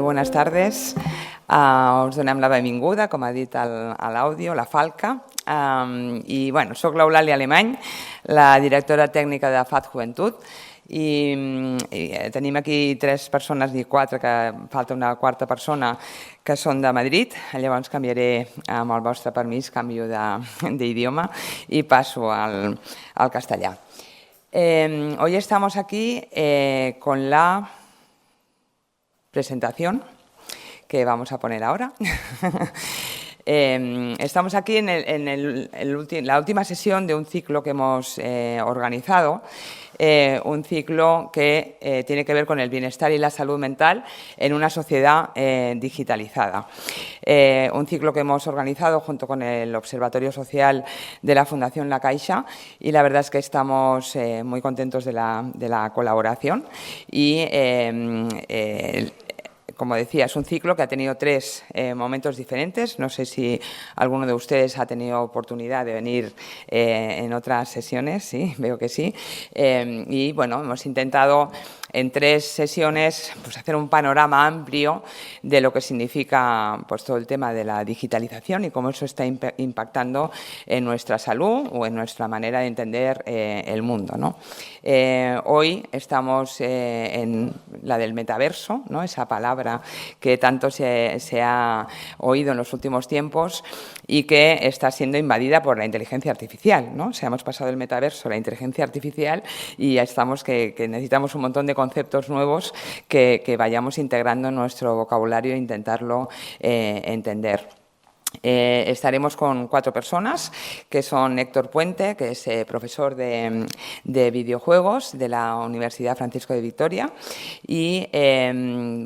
bones tardes. Us donem la benvinguda, com ha dit a l'àudio, la Falca. I, bueno, soc l'Eulàlia Alemany, la directora tècnica de FAD Joventut, i tenim aquí 3 persones i 4, que falta una quarta persona, que són de Madrid. Llavors canviaré, amb el vostre permís, canvio d'idioma i passo al castellà. Hoy estamos aquí con la presentación que vamos a poner ahora. Estamos aquí en la última sesión de un ciclo que hemos organizado, un ciclo que tiene que ver con el bienestar y la salud mental en una sociedad digitalizada. Un ciclo que hemos organizado junto con el Observatorio Social de la Fundación La Caixa, y la verdad es que estamos muy contentos de la colaboración. Y como decía, es un ciclo que ha tenido 3 momentos diferentes. No sé si alguno de ustedes ha tenido oportunidad de venir en otras sesiones. Sí, veo que sí. Y bueno, hemos intentado en 3 sesiones pues, hacer un panorama amplio de lo que significa pues, todo el tema de la digitalización y cómo eso está impactando en nuestra salud o en nuestra manera de entender el mundo, ¿no? Hoy estamos en la del metaverso, ¿no? Esa palabra que tanto se ha oído en los últimos tiempos y que está siendo invadida por la inteligencia artificial, ¿no? O sea, hemos pasado del metaverso a la inteligencia artificial y ya estamos que necesitamos un montón de conceptos nuevos que vayamos integrando en nuestro vocabulario e intentarlo entender. Estaremos con 4 personas, que son Héctor Puente, que es profesor de videojuegos de la Universidad Francisco de Vitoria, y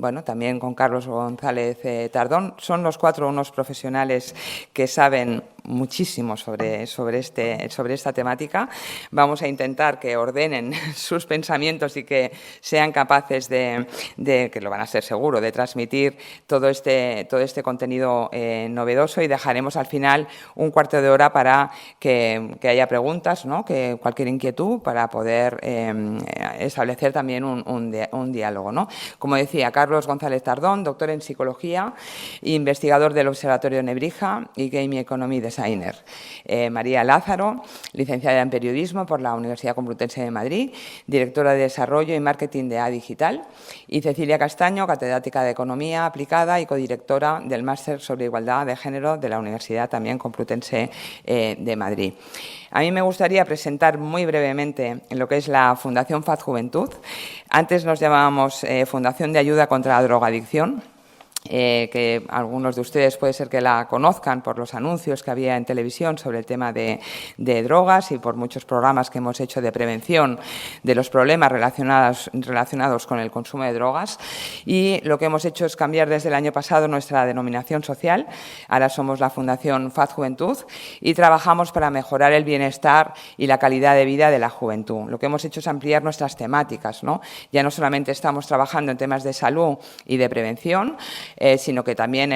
bueno, también con Carlos González Tardón. Son los 4 unos profesionales que saben muchísimo sobre esta temática. Vamos a intentar que ordenen sus pensamientos y que sean capaces que lo van a ser seguro, de transmitir todo este contenido novedoso, y dejaremos al final un cuarto de hora para que haya preguntas, ¿no? Que cualquier inquietud, para poder establecer también un diálogo, ¿no? Como decía, Carlos González Tardón, doctor en psicología, investigador del Observatorio de Nebrija y Game Economy Designer. María Lázaro, licenciada en periodismo por la Universidad Complutense de Madrid, directora de desarrollo y marketing de A Digital, y Cecilia Castaño, catedrática de economía aplicada y codirectora del máster sobre igualdad de género de la Universidad también Complutense de Madrid. A mí me gustaría presentar muy brevemente lo que es la Fundación FAD Juventud. Antes nos llamábamos Fundación de Ayuda contra la Drogadicción, que algunos de ustedes puede ser que la conozcan por los anuncios que había en televisión sobre el tema de drogas y por muchos programas que hemos hecho de prevención de los problemas relacionados con el consumo de drogas. Y lo que hemos hecho es cambiar desde el año pasado nuestra denominación social. Ahora somos la Fundación FAD Juventud y trabajamos para mejorar el bienestar y la calidad de vida de la juventud. Lo que hemos hecho es ampliar nuestras temáticas, ¿no? Ya no solamente estamos trabajando en temas de salud y de prevención, sino que también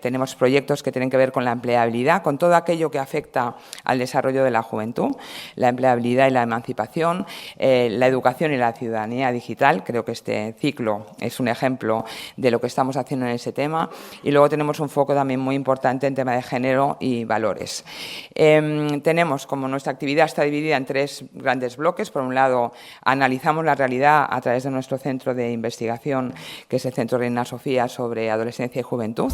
tenemos proyectos que tienen que ver con la empleabilidad, con todo aquello que afecta al desarrollo de la juventud, la empleabilidad y la emancipación, la educación y la ciudadanía digital. Creo que este ciclo es un ejemplo de lo que estamos haciendo en ese tema. Y luego tenemos un foco también muy importante en tema de género y valores. Tenemos, como nuestra actividad está dividida en 3 grandes bloques. Por un lado, analizamos la realidad a través de nuestro centro de investigación, que es el Centro Reina Sofía, sobre adolescencia y juventud,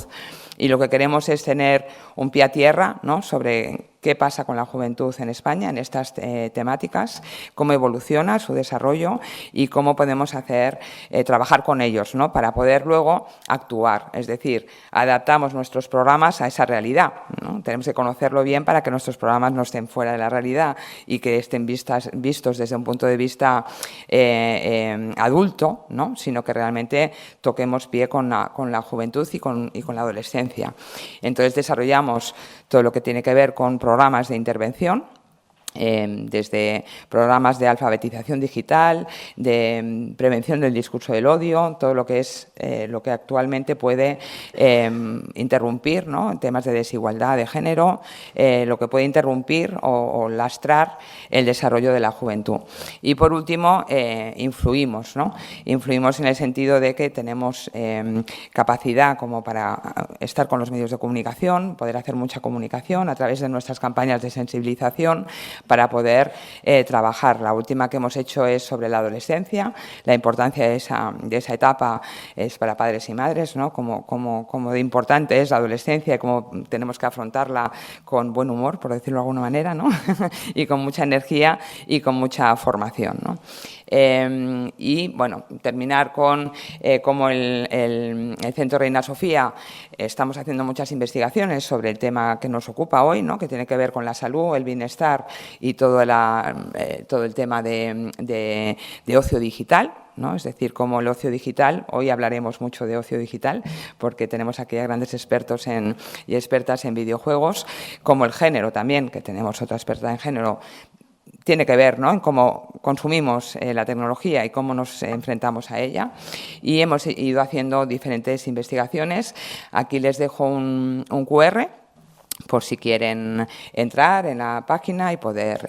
y lo que queremos es tener un pie a tierra, ¿no? Sobre qué pasa con la juventud en España en estas temáticas, cómo evoluciona su desarrollo y cómo podemos trabajar con ellos, ¿no? Para poder luego actuar. Es decir, adaptamos nuestros programas a esa realidad, ¿no? Tenemos que conocerlo bien para que nuestros programas no estén fuera de la realidad y que estén vistos desde un punto de vista adulto, ¿no? Sino que realmente toquemos pie con la juventud y con la adolescencia. Entonces desarrollamos todo lo que tiene que ver con programas de intervención desde programas de alfabetización digital, de prevención del discurso del odio, todo lo que es lo que actualmente puede interrumpir, ¿no?, temas de desigualdad de género, lo que puede interrumpir o lastrar el desarrollo de la juventud. Y por último, influimos, ¿no? Influimos en el sentido de que tenemos capacidad como para estar con los medios de comunicación, poder hacer mucha comunicación a través de nuestras campañas de sensibilización, para poder trabajar. La última que hemos hecho es sobre la adolescencia, la importancia de esa etapa es para padres y madres, ¿no?, como de importante es la adolescencia y cómo tenemos que afrontarla con buen humor, por decirlo de alguna manera, ¿no? Y con mucha energía y con mucha formación, ¿no? Y, bueno, terminar con cómo el Centro Reina Sofía estamos haciendo muchas investigaciones sobre el tema que nos ocupa hoy, ¿no?, que tiene que ver con la salud, el bienestar y todo el tema de ocio digital, ¿no? Es decir, como el ocio digital, hoy hablaremos mucho de ocio digital porque tenemos aquí a grandes expertos y expertas en videojuegos, como el género también, que tenemos otra experta en género, tiene que ver, ¿no?, en cómo consumimos la tecnología y cómo nos enfrentamos a ella. Y hemos ido haciendo diferentes investigaciones. Aquí les dejo un QR por si quieren entrar en la página y poder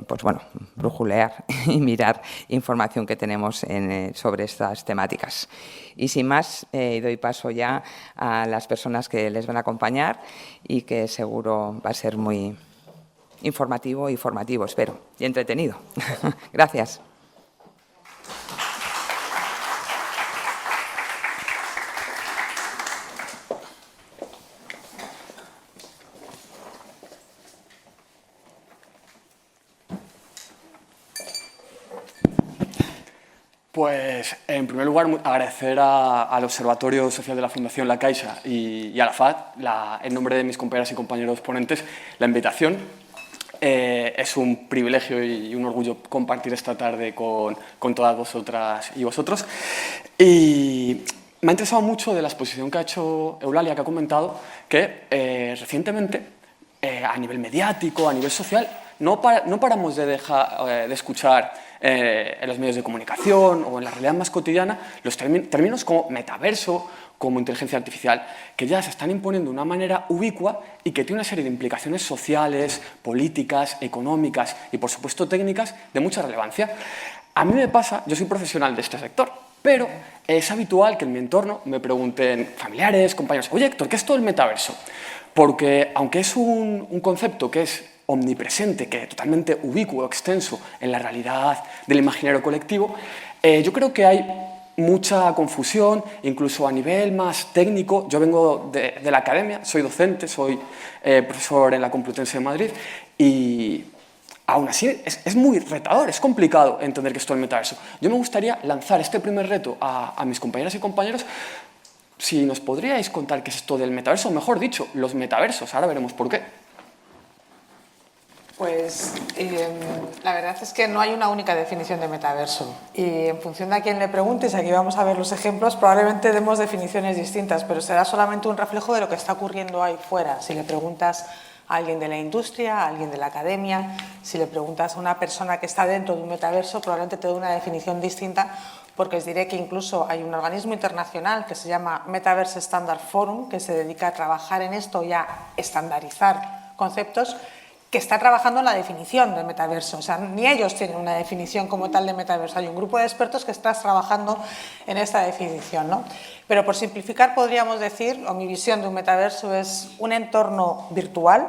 pues bueno, brujulear y mirar información que tenemos sobre estas temáticas. Y sin más, doy paso ya a las personas que les van a acompañar y que seguro va a ser muy informativo y formativo, espero, y entretenido. Gracias. Pues, en primer lugar, agradecer al Observatorio Social de la Fundación La Caixa y a la FAD, en nombre de mis compañeras y compañeros ponentes, la invitación. Es un privilegio y un orgullo compartir esta tarde con todas vosotras y vosotros. Y me ha interesado mucho de la exposición que ha hecho Eulalia, que ha comentado que recientemente, a nivel mediático, a nivel social, no paramos de escuchar en los medios de comunicación o en la realidad más cotidiana los términos como metaverso, como inteligencia artificial, que ya se están imponiendo de una manera ubicua y que tiene una serie de implicaciones sociales, políticas, económicas y, por supuesto, técnicas de mucha relevancia. A mí me pasa, yo soy profesional de este sector, pero es habitual que en mi entorno me pregunten familiares, compañeros, oye, Héctor, ¿qué es todo el metaverso? Porque, aunque es un concepto que es omnipresente, que es totalmente ubicuo, extenso en la realidad del imaginario colectivo, yo creo que hay mucha confusión, incluso a nivel más técnico. Yo vengo de la academia, soy docente, soy profesor en la Complutense de Madrid y aún así es muy retador, es complicado entender qué es todo el metaverso. Yo me gustaría lanzar este primer reto a mis compañeras y compañeros. Si nos podríais contar qué es esto del metaverso, o mejor dicho, los metaversos, ahora veremos por qué. Pues la verdad es que no hay una única definición de metaverso y en función de a quién le preguntes, aquí vamos a ver los ejemplos, probablemente demos definiciones distintas, pero será solamente un reflejo de lo que está ocurriendo ahí fuera. Si le preguntas a alguien de la industria, a alguien de la academia, si le preguntas a una persona que está dentro de un metaverso, probablemente te dé una definición distinta, porque os diré que incluso hay un organismo internacional que se llama Metaverse Standard Forum, que se dedica a trabajar en esto y a estandarizar conceptos, que está trabajando en la definición de metaverso. O sea, ni ellos tienen una definición como tal de metaverso. Hay un grupo de expertos que está trabajando en esta definición, ¿no? Pero por simplificar podríamos decir, o mi visión de un metaverso es un entorno virtual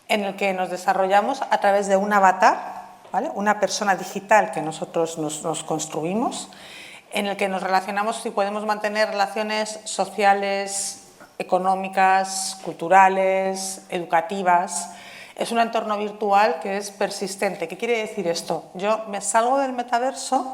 en el que nos desarrollamos a través de un avatar, ¿vale?, una persona digital que nosotros nos construimos, en el que nos relacionamos y podemos mantener relaciones sociales, económicas, culturales, educativas. Es un entorno virtual que es persistente. ¿Qué quiere decir esto? Yo me salgo del metaverso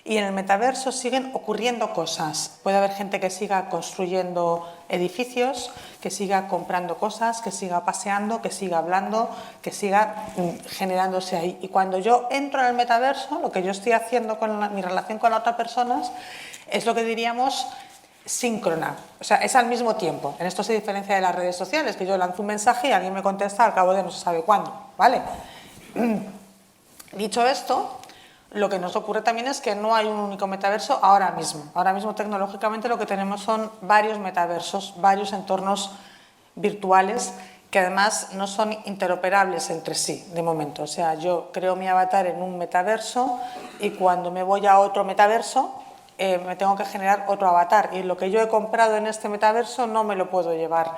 y en el metaverso siguen ocurriendo cosas. Puede haber gente que siga construyendo edificios, que siga comprando cosas, que siga paseando, que siga hablando, que siga generándose ahí. Y cuando yo entro en el metaverso, lo que yo estoy haciendo con mi relación con las otras personas es lo que diríamos síncrona, o sea, es al mismo tiempo. En esto se diferencia de las redes sociales, que yo lanzo un mensaje y alguien me contesta al cabo de no se sabe cuándo, ¿vale? Dicho esto, lo que nos ocurre también es que no hay un único metaverso ahora mismo. Ahora mismo tecnológicamente lo que tenemos son varios metaversos, varios entornos virtuales que además no son interoperables entre sí de momento. O sea, yo creo mi avatar en un metaverso y cuando me voy a otro metaverso me tengo que generar otro avatar y lo que yo he comprado en este metaverso no me lo puedo llevar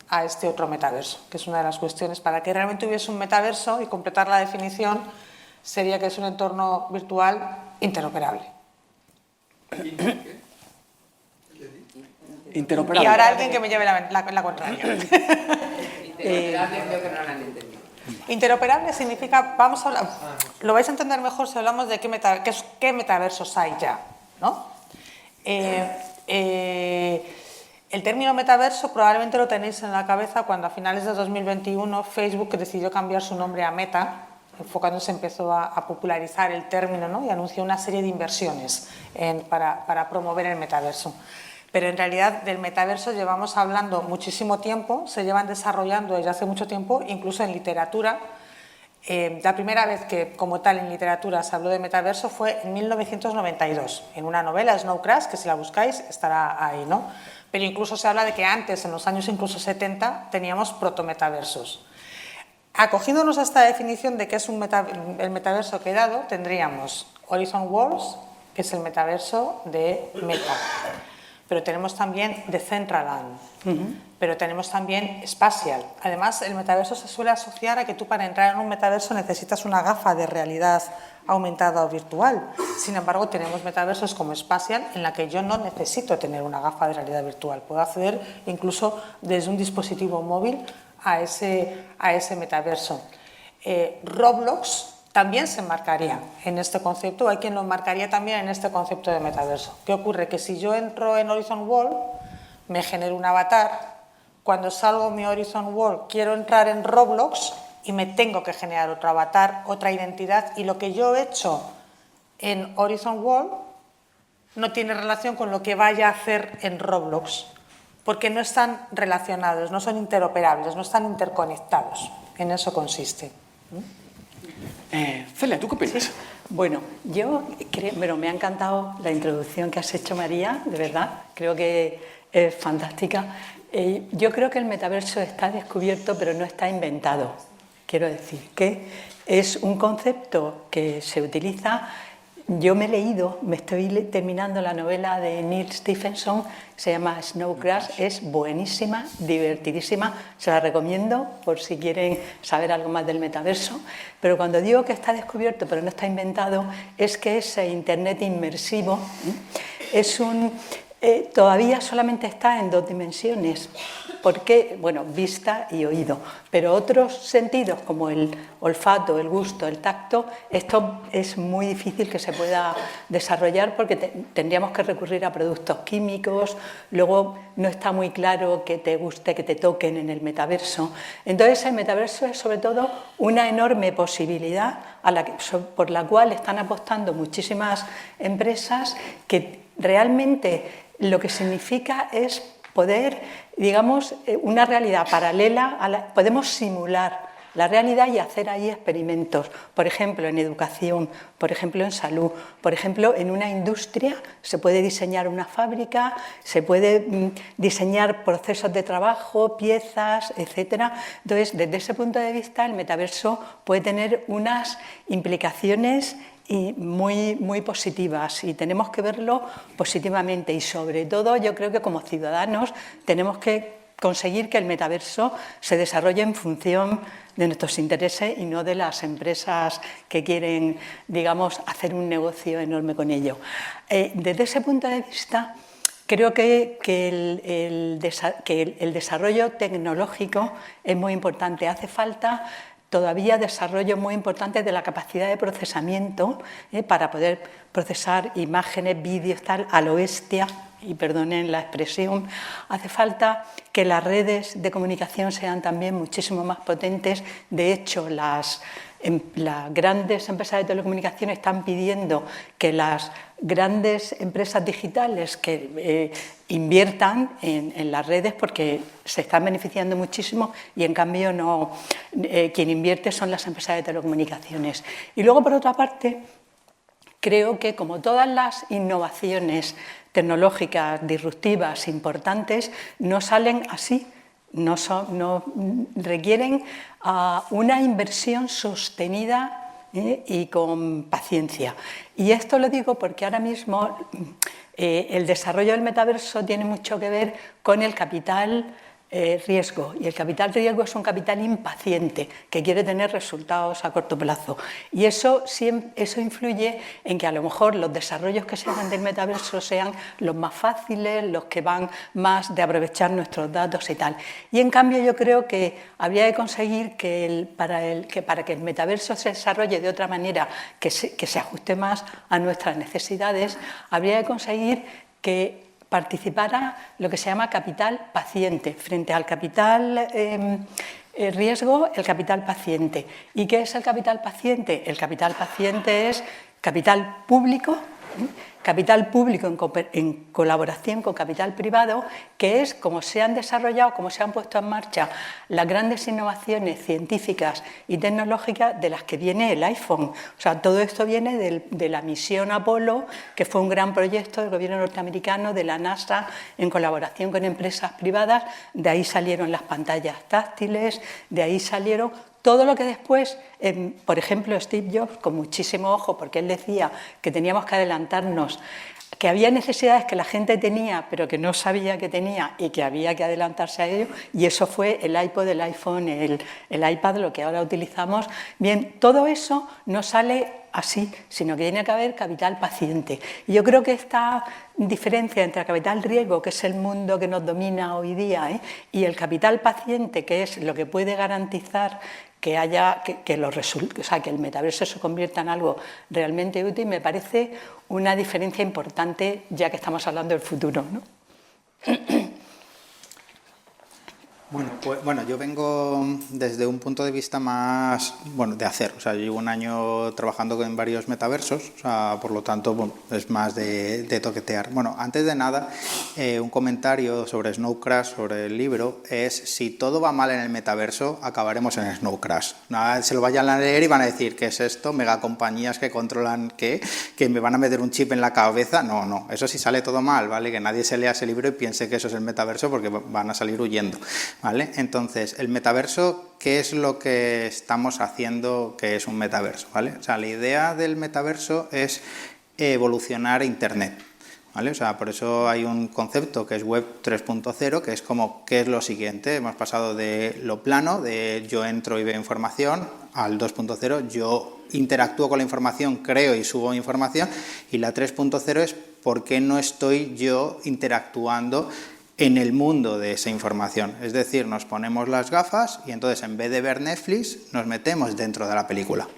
a este otro metaverso, que es una de las cuestiones. Para que realmente hubiese un metaverso y completar la definición sería que es un entorno virtual interoperable. Interoperable. Y ahora alguien que me lleve la contraria. Interoperable significa, vamos a hablar, lo vais a entender mejor si hablamos de qué metaversos hay ya, ¿no? El término metaverso probablemente lo tenéis en la cabeza cuando a finales de 2021 Facebook decidió cambiar su nombre a Meta, enfocándose, empezó a popularizar el término, ¿no? Y anunció una serie de inversiones para promover el metaverso. Pero en realidad del metaverso llevamos hablando muchísimo tiempo, se llevan desarrollando desde hace mucho tiempo, incluso en literatura. La primera vez que como tal en literatura se habló de metaverso fue en 1992, en una novela, Snow Crash, que si la buscáis estará ahí, ¿no? Pero incluso se habla de que antes, en los años incluso 70, teníamos protometaversos. Acogiéndonos a esta definición de qué es el metaverso que he dado, tendríamos Horizon Worlds, que es el metaverso de Meta. Pero tenemos también Decentraland, pero tenemos también Spatial. Además, el metaverso se suele asociar a que tú para entrar en un metaverso necesitas una gafa de realidad aumentada o virtual. Sin embargo, tenemos metaversos como Spatial en la que yo no necesito tener una gafa de realidad virtual. Puedo acceder incluso desde un dispositivo móvil a ese metaverso. Roblox también se enmarcaría en este concepto, hay quien lo enmarcaría también en este concepto de metaverso. ¿Qué ocurre? Que si yo entro en Horizon World, me genero un avatar, cuando salgo mi Horizon World quiero entrar en Roblox y me tengo que generar otro avatar, otra identidad, y lo que yo he hecho en Horizon World no tiene relación con lo que vaya a hacer en Roblox, porque no están relacionados, no son interoperables, no están interconectados. En eso consiste. Celia, ¿tú qué opinas? Sí. Bueno, me ha encantado la introducción que has hecho, María, de verdad, creo que es fantástica. Yo creo que el metaverso está descubierto, pero no está inventado. Quiero decir que es un concepto que se utiliza. Yo me estoy terminando la novela de Neil Stephenson, se llama Snow Crash, es buenísima, divertidísima, se la recomiendo por si quieren saber algo más del metaverso, pero cuando digo que está descubierto pero no está inventado, es que ese Internet inmersivo todavía solamente está en dos dimensiones. ¿Por qué? Bueno, vista y oído, pero otros sentidos como el olfato, el gusto, el tacto, esto es muy difícil que se pueda desarrollar porque tendríamos que recurrir a productos químicos, luego no está muy claro que te guste, que te toquen en el metaverso. Entonces el metaverso es sobre todo una enorme posibilidad por la cual están apostando muchísimas empresas que realmente lo que significa es poder, digamos, una realidad paralela, podemos simular la realidad y hacer ahí experimentos, por ejemplo, en educación, por ejemplo, en salud, por ejemplo, en una industria se puede diseñar una fábrica, se puede diseñar procesos de trabajo, piezas, etcétera. Entonces, desde ese punto de vista, el metaverso puede tener unas implicaciones muy, muy positivas y tenemos que verlo positivamente y sobre todo yo creo que como ciudadanos tenemos que conseguir que el metaverso se desarrolle en función de nuestros intereses y no de las empresas que quieren, digamos, hacer un negocio enorme con ello. Desde ese punto de vista creo que el desarrollo tecnológico es muy importante. Hace falta todavía desarrollo muy importante de la capacidad de procesamiento para poder procesar imágenes, vídeos, tal, a lo bestia, y perdonen la expresión, hace falta que las redes de comunicación sean también muchísimo más potentes. De hecho, las grandes empresas de telecomunicaciones están pidiendo que las grandes empresas digitales que inviertan en las redes porque se están beneficiando muchísimo y en cambio no, quien invierte son las empresas de telecomunicaciones. Y luego, por otra parte, creo que como todas las innovaciones tecnológicas disruptivas importantes no salen así, no requieren una inversión sostenida y con paciencia. Y esto lo digo porque ahora mismo el desarrollo del metaverso tiene mucho que ver con el capital riesgo, y el capital riesgo es un capital impaciente que quiere tener resultados a corto plazo, y eso influye en que a lo mejor los desarrollos que se hagan del metaverso sean los más fáciles, los que van más de aprovechar nuestros datos y tal. Y en cambio yo creo que habría que conseguir que para que el metaverso se desarrolle de otra manera, que se ajuste más a nuestras necesidades, habría que conseguir que participara lo que se llama capital paciente, frente al capital riesgo, el capital paciente. ¿Y qué es el capital paciente? El capital paciente es capital público en colaboración con capital privado, que es como se han desarrollado, como se han puesto en marcha las grandes innovaciones científicas y tecnológicas de las que viene el iPhone. O sea, todo esto viene de la misión Apolo, que fue un gran proyecto del gobierno norteamericano, de la NASA, en colaboración con empresas privadas. De ahí salieron las pantallas táctiles, de ahí salieron todo lo que después, por ejemplo, Steve Jobs, con muchísimo ojo, porque él decía que teníamos que adelantarnos, que había necesidades que la gente tenía, pero que no sabía que tenía y que había que adelantarse a ello, y eso fue el iPod, el iPhone, el iPad, lo que ahora utilizamos. Bien, todo eso no sale así, sino que tiene que haber capital paciente. Y yo creo que esta diferencia entre el capital riesgo, que es el mundo que nos domina hoy día, y el capital paciente, que es lo que puede garantizar que el metaverso se convierta en algo realmente útil, me parece una diferencia importante, ya que estamos hablando del futuro, ¿no? Bueno, yo vengo desde un punto de vista más, de hacer. O sea, yo llevo un año trabajando en varios metaversos, o sea, por lo tanto, es más de toquetear. Bueno, antes de nada, un comentario sobre Snow Crash, sobre el libro, es: si todo va mal en el metaverso, acabaremos en Snow Crash. Nada, se lo vayan a leer y van a decir: ¿qué es esto? Megacompañías que controlan que me van a meter un chip en la cabeza. No, eso sí sale todo mal, ¿vale? Que nadie se lea ese libro y piense que eso es el metaverso, porque van a salir huyendo, ¿vale? Entonces, el metaverso, ¿qué es lo que estamos haciendo que es un metaverso? ¿Vale? O sea, la idea del metaverso es evolucionar Internet, ¿vale? O sea, por eso hay un concepto que es Web 3.0, que es como, ¿qué es lo siguiente? Hemos pasado de lo plano, de yo entro y veo información, al 2.0, yo interactúo con la información, creo y subo información, y la 3.0 es ¿por qué no estoy yo interactuando en el mundo de esa información? Es decir, nos ponemos las gafas y entonces en vez de ver Netflix nos metemos dentro de la película.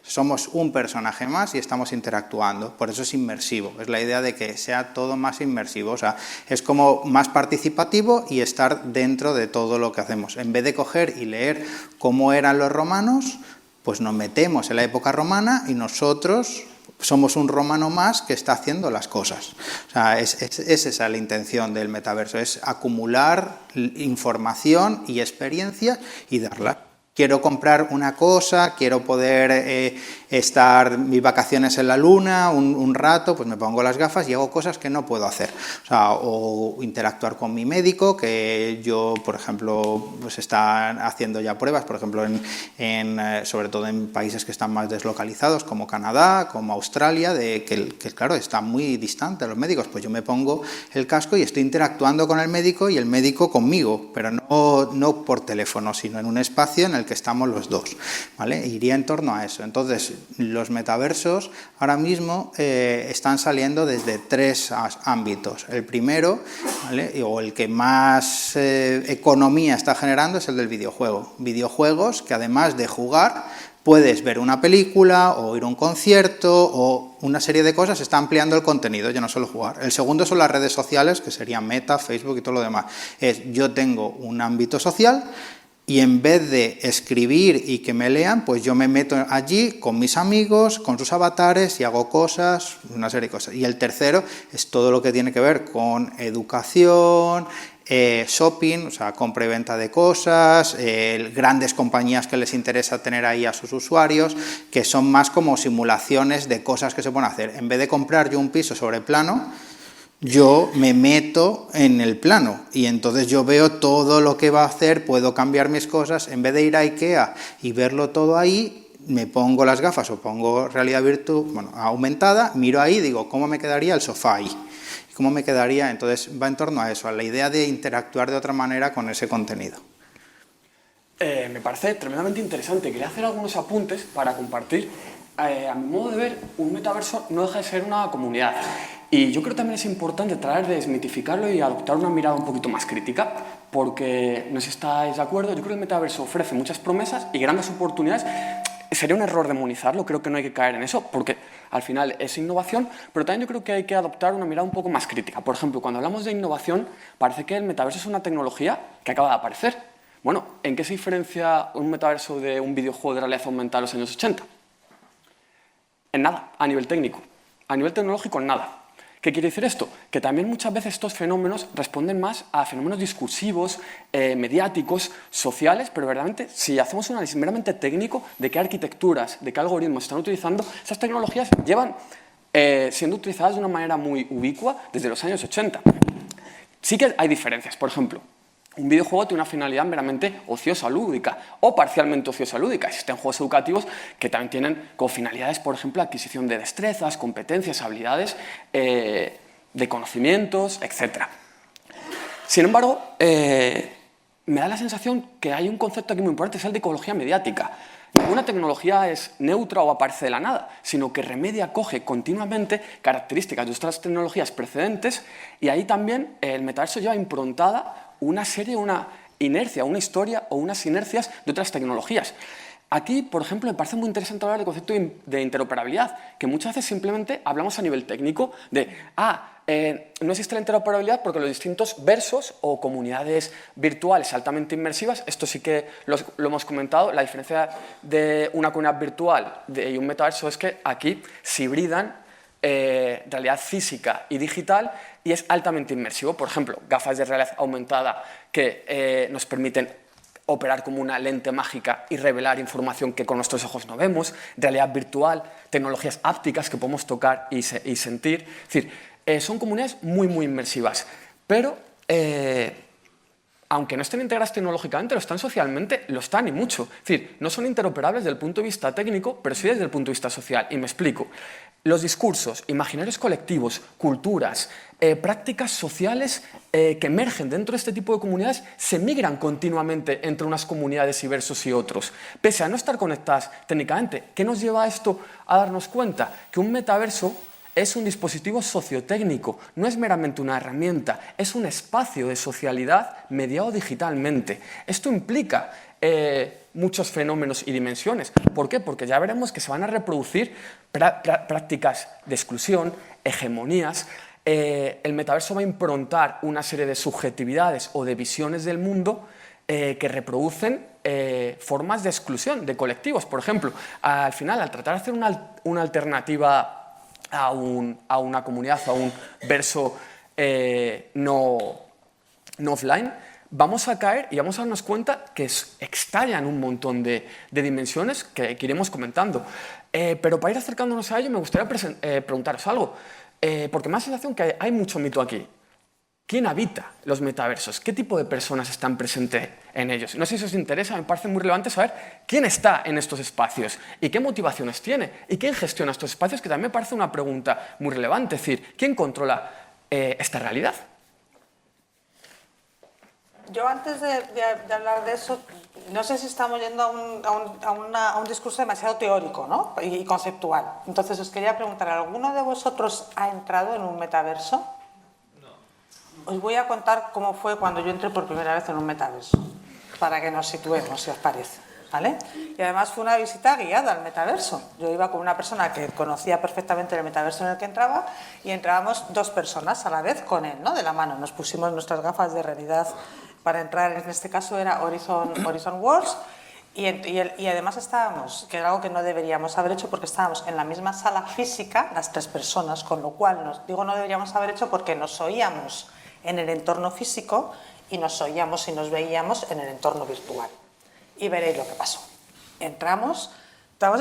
Somos un personaje más y estamos interactuando, por eso es inmersivo, es la idea de que sea todo más inmersivo, o sea, es como más participativo y estar dentro de todo lo que hacemos. En vez de coger y leer cómo eran los romanos, pues nos metemos en la época romana y nosotros somos un romano más que está haciendo las cosas. O sea, es esa la intención del metaverso, es acumular información y experiencia y darla. Quiero comprar una cosa, quiero poder estar mis vacaciones en la luna un rato, pues me pongo las gafas y hago cosas que no puedo hacer. O sea, o interactuar con mi médico, que yo, por ejemplo, pues están haciendo ya pruebas, por ejemplo, sobre todo en países que están más deslocalizados, como Canadá, como Australia, que claro, están muy distantes los médicos. Pues yo me pongo el casco y estoy interactuando con el médico y el médico conmigo, pero no por teléfono, sino en un espacio en el que estamos los dos, ¿vale? Iría en torno a eso. Entonces, los metaversos ahora mismo están saliendo desde tres ámbitos. El primero, ¿vale?, o el que más economía está generando, es el del videojuego. Videojuegos que además de jugar, puedes ver una película o ir a un concierto o una serie de cosas, está ampliando el contenido, ya no solo jugar. El segundo son las redes sociales, que serían Meta, Facebook y todo lo demás. Yo tengo un ámbito social y en vez de escribir y que me lean, pues yo me meto allí con mis amigos, con sus avatares y hago cosas, una serie de cosas. Y el tercero es todo lo que tiene que ver con educación, shopping, o sea, compra y venta de cosas, grandes compañías que les interesa tener ahí a sus usuarios, que son más como simulaciones de cosas que se pueden hacer. En vez de comprar yo un piso sobre plano, yo me meto en el plano y entonces yo veo todo lo que va a hacer, puedo cambiar mis cosas, en vez de ir a IKEA y verlo todo ahí, me pongo las gafas o pongo realidad aumentada, miro ahí y digo, ¿cómo me quedaría el sofá ahí? ¿Cómo me quedaría? Entonces va en torno a eso, a la idea de interactuar de otra manera con ese contenido. Me parece tremendamente interesante. Quería hacer algunos apuntes para compartir. A mi modo de ver, un metaverso no deja de ser una comunidad. Y yo creo que también es importante tratar de desmitificarlo y adoptar una mirada un poquito más crítica, porque no sé si estáis de acuerdo, yo creo que el metaverso ofrece muchas promesas y grandes oportunidades. Sería un error demonizarlo, creo que no hay que caer en eso, porque al final es innovación, pero también yo creo que hay que adoptar una mirada un poco más crítica. Por ejemplo, cuando hablamos de innovación, parece que el metaverso es una tecnología que acaba de aparecer. Bueno, ¿en qué se diferencia un metaverso de un videojuego de realidad aumentada de los años 80? En nada, a nivel técnico. A nivel tecnológico, en nada. ¿Qué quiere decir esto? Que también muchas veces estos fenómenos responden más a fenómenos discursivos, mediáticos, sociales, pero verdaderamente, si hacemos un análisis meramente técnico de qué arquitecturas, de qué algoritmos están utilizando, esas tecnologías llevan siendo utilizadas de una manera muy ubicua desde los años 80. Sí que hay diferencias. Por ejemplo, un videojuego tiene una finalidad meramente ociosa, lúdica o parcialmente ociosa, lúdica. Existen juegos educativos que también tienen como finalidades, por ejemplo, adquisición de destrezas, competencias, habilidades, de conocimientos, etc. Sin embargo, me da la sensación que hay un concepto aquí muy importante, es el de ecología mediática. Ninguna tecnología es neutra o aparece de la nada, sino que remedia, coge continuamente características de otras tecnologías precedentes y ahí también el metaverso lleva improntada una inercia, una historia o unas inercias de otras tecnologías. Aquí, por ejemplo, me parece muy interesante hablar del concepto de interoperabilidad, que muchas veces simplemente hablamos a nivel técnico de no existe la interoperabilidad porque los distintos versos o comunidades virtuales altamente inmersivas, esto sí que lo hemos comentado, la diferencia de una comunidad virtual y un metaverso es que aquí se hibridan realidad física y digital y es altamente inmersivo. Por ejemplo, gafas de realidad aumentada que nos permiten operar como una lente mágica y revelar información que con nuestros ojos no vemos, realidad virtual, tecnologías ápticas que podemos tocar y sentir. Es decir, son comunidades muy, muy inmersivas, pero aunque no estén integradas tecnológicamente, lo están socialmente, lo están y mucho. Es decir, no son interoperables desde el punto de vista técnico, pero sí desde el punto de vista social. Y me explico. Los discursos, imaginarios colectivos, culturas, prácticas sociales que emergen dentro de este tipo de comunidades se migran continuamente entre unas comunidades y versos y otros, pese a no estar conectadas técnicamente. ¿Qué nos lleva a esto a darnos cuenta? Que un metaverso es un dispositivo sociotécnico, no es meramente una herramienta, es un espacio de socialidad mediado digitalmente. Esto implica muchos fenómenos y dimensiones. ¿Por qué? Porque ya veremos que se van a reproducir prácticas de exclusión, hegemonías. El metaverso va a improntar una serie de subjetividades o de visiones del mundo que reproducen formas de exclusión de colectivos. Por ejemplo, al final, al tratar de hacer una alternativa a una comunidad, a un verso no offline, vamos a caer y vamos a darnos cuenta que estallan un montón de dimensiones que iremos comentando. Pero para ir acercándonos a ello me gustaría preguntaros algo, porque me da la sensación que hay mucho mito aquí. ¿Quién habita los metaversos? ¿Qué tipo de personas están presentes en ellos? No sé si os interesa, me parece muy relevante saber quién está en estos espacios y qué motivaciones tiene y quién gestiona estos espacios, que también me parece una pregunta muy relevante. Es decir, ¿quién controla esta realidad? Yo antes de hablar de eso, no sé si estamos yendo a un discurso demasiado teórico, ¿no? y conceptual. Entonces os quería preguntar, ¿alguno de vosotros ha entrado en un metaverso? Os voy a contar cómo fue cuando yo entré por primera vez en un metaverso, para que nos situemos, si os parece. ¿vale? Y además fue una visita guiada al metaverso. Yo iba con una persona que conocía perfectamente el metaverso en el que entraba y entrábamos 2 personas a la vez con él, ¿no? De la mano. Nos pusimos nuestras gafas de realidad para entrar, en este caso era Horizon Worlds, y además estábamos, que era algo que no deberíamos haber hecho porque estábamos en la misma sala física, las 3 personas, con lo cual, no deberíamos haber hecho porque nos oíamos en el entorno físico y nos oíamos y nos veíamos en el entorno virtual. Y veréis lo que pasó. Entramos,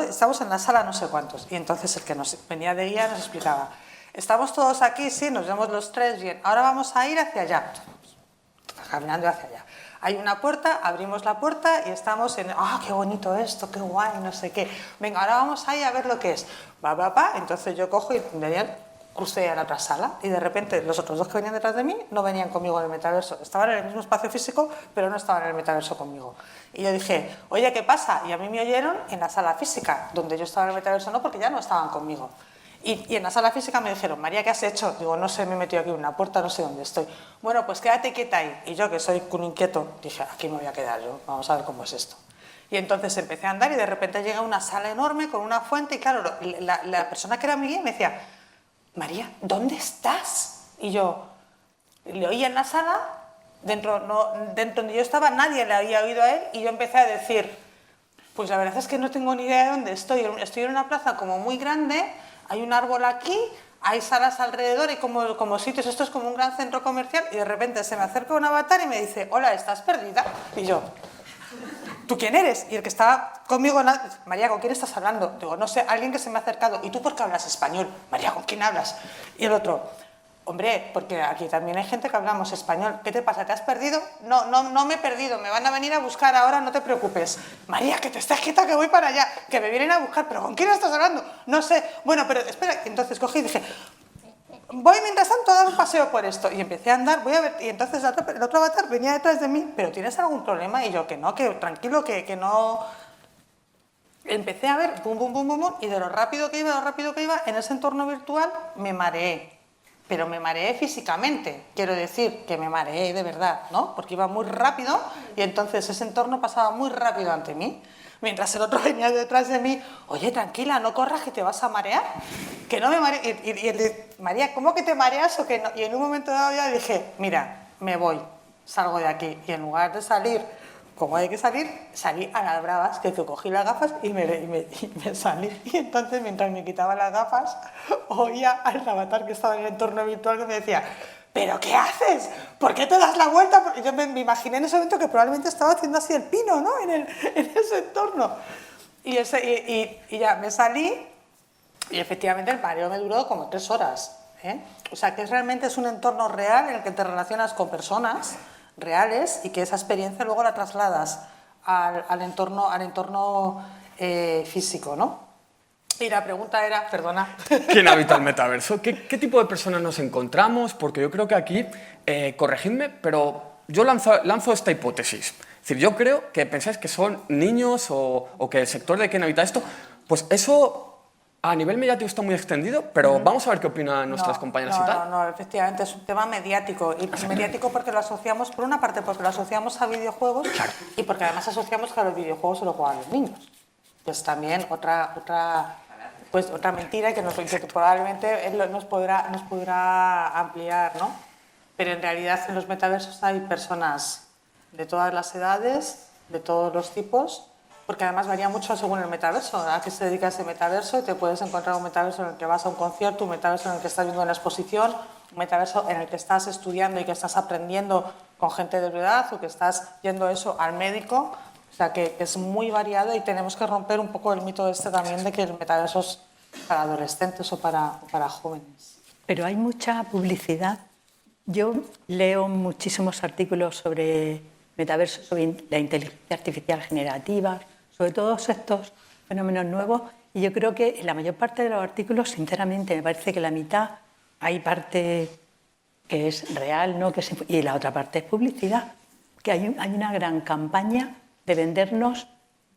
estamos en la sala no sé cuántos, y entonces el que nos venía de guía nos explicaba, estamos todos aquí, sí, nos vemos los 3, bien, ahora vamos a ir hacia allá, caminando hacia allá. Hay una puerta, abrimos la puerta y estamos en, qué bonito esto, qué guay, no sé qué. Venga, ahora vamos ahí a ver lo que es. Entonces yo cojo y crucé a la otra sala y de repente los otros 2 que venían detrás de mí no venían conmigo en el metaverso. Estaban en el mismo espacio físico, pero no estaban en el metaverso conmigo. Y yo dije, oye, ¿qué pasa? Y a mí me oyeron en la sala física, donde yo estaba en el metaverso no, porque ya no estaban conmigo. Y en la sala física me dijeron, María, ¿qué has hecho? Digo, no sé, me he metido aquí en una puerta, no sé dónde estoy. Bueno, pues quédate quieta ahí. Y yo, que soy un inquieto, dije, aquí me voy a quedar yo, vamos a ver cómo es esto. Y entonces empecé a andar y de repente llega a una sala enorme con una fuente y claro, la persona que era mi guía me decía, María, ¿dónde estás? Y yo le oía en la sala, dentro donde yo estaba nadie le había oído a él y yo empecé a decir, pues la verdad es que no tengo ni idea de dónde estoy. Estoy en una plaza como muy grande, hay un árbol aquí, hay salas alrededor y como sitios, esto es como un gran centro comercial y de repente se me acerca un avatar y me dice, hola, ¿estás perdida? Y yo, ¿tú quién eres? Y el que estaba conmigo, María, ¿con quién estás hablando? Digo, no sé, alguien que se me ha acercado. ¿Y tú por qué hablas español? María, ¿con quién hablas? Y el otro, hombre, porque aquí también hay gente que hablamos español. ¿Qué te pasa? ¿Te has perdido? No me he perdido, me van a venir a buscar ahora, no te preocupes. María, que te estés quieta, que voy para allá, que me vienen a buscar. ¿Pero con quién estás hablando? No sé. Bueno, pero espera. Entonces cogí y dije, voy mientras tanto a dar un paseo por esto. Y empecé a andar, voy a ver, y entonces el otro avatar venía detrás de mí, ¿pero tienes algún problema? Y yo, que no, que tranquilo, que no. Empecé a ver, bum, bum, bum, bum, bum, y de lo rápido que iba, en ese entorno virtual me mareé. Pero me mareé físicamente, quiero decir, que me mareé de verdad, ¿no? Porque iba muy rápido y entonces ese entorno pasaba muy rápido ante mí. Mientras el otro venía detrás de mí, oye, tranquila, no corras que te vas a marear. Que no me mareo. Y él dice, María, ¿cómo que te mareas o que no? Y en un momento dado ya dije, mira, me voy, salgo de aquí. Y en lugar de salir como hay que salir, salí a las bravas, que cogí las gafas y me salí. Y entonces, mientras me quitaba las gafas, oía al avatar que estaba en el entorno virtual que me decía, ¿pero qué haces? ¿Por qué te das la vuelta? Y yo me imaginé en ese momento que probablemente estaba haciendo así el pino, ¿no? En ese entorno. Y ya me salí y efectivamente el mareo me duró como 3 horas. O sea, que realmente es un entorno real en el que te relacionas con personas reales y que esa experiencia luego la trasladas al entorno físico, ¿no? Y la pregunta era, perdona. ¿Quién habita el metaverso? ¿Qué tipo de personas nos encontramos? Porque yo creo que aquí, corregidme, pero yo lanzo esta hipótesis. Es decir, yo creo que pensáis que son niños o que el sector de quien habita esto, pues eso a nivel mediático está muy extendido, pero vamos a ver qué opinan nuestras compañeras y tal. No, efectivamente, es un tema mediático. Y mediático porque lo asociamos, por una parte, porque lo asociamos a videojuegos, claro, y porque además asociamos que a los videojuegos se lo juegan los niños. Pues también otra mentira que probablemente él nos podrá ampliar, ¿no? Pero en realidad en los metaversos hay personas de todas las edades, de todos los tipos, porque además varía mucho según el metaverso, a qué se dedica ese metaverso, y te puedes encontrar un metaverso en el que vas a un concierto, un metaverso en el que estás viendo una exposición, un metaverso en el que estás estudiando y que estás aprendiendo con gente de tu edad, o que estás yendo eso al médico. O sea, que es muy variado y tenemos que romper un poco el mito también de que el metaverso es para adolescentes o para jóvenes. Pero hay mucha publicidad. Yo leo muchísimos artículos sobre metaverso, sobre la inteligencia artificial generativa, sobre todos estos fenómenos nuevos, y yo creo que en la mayor parte de los artículos, sinceramente, me parece que la mitad hay parte que es real, ¿no? Y la otra parte es publicidad, que hay una gran campaña de vendernos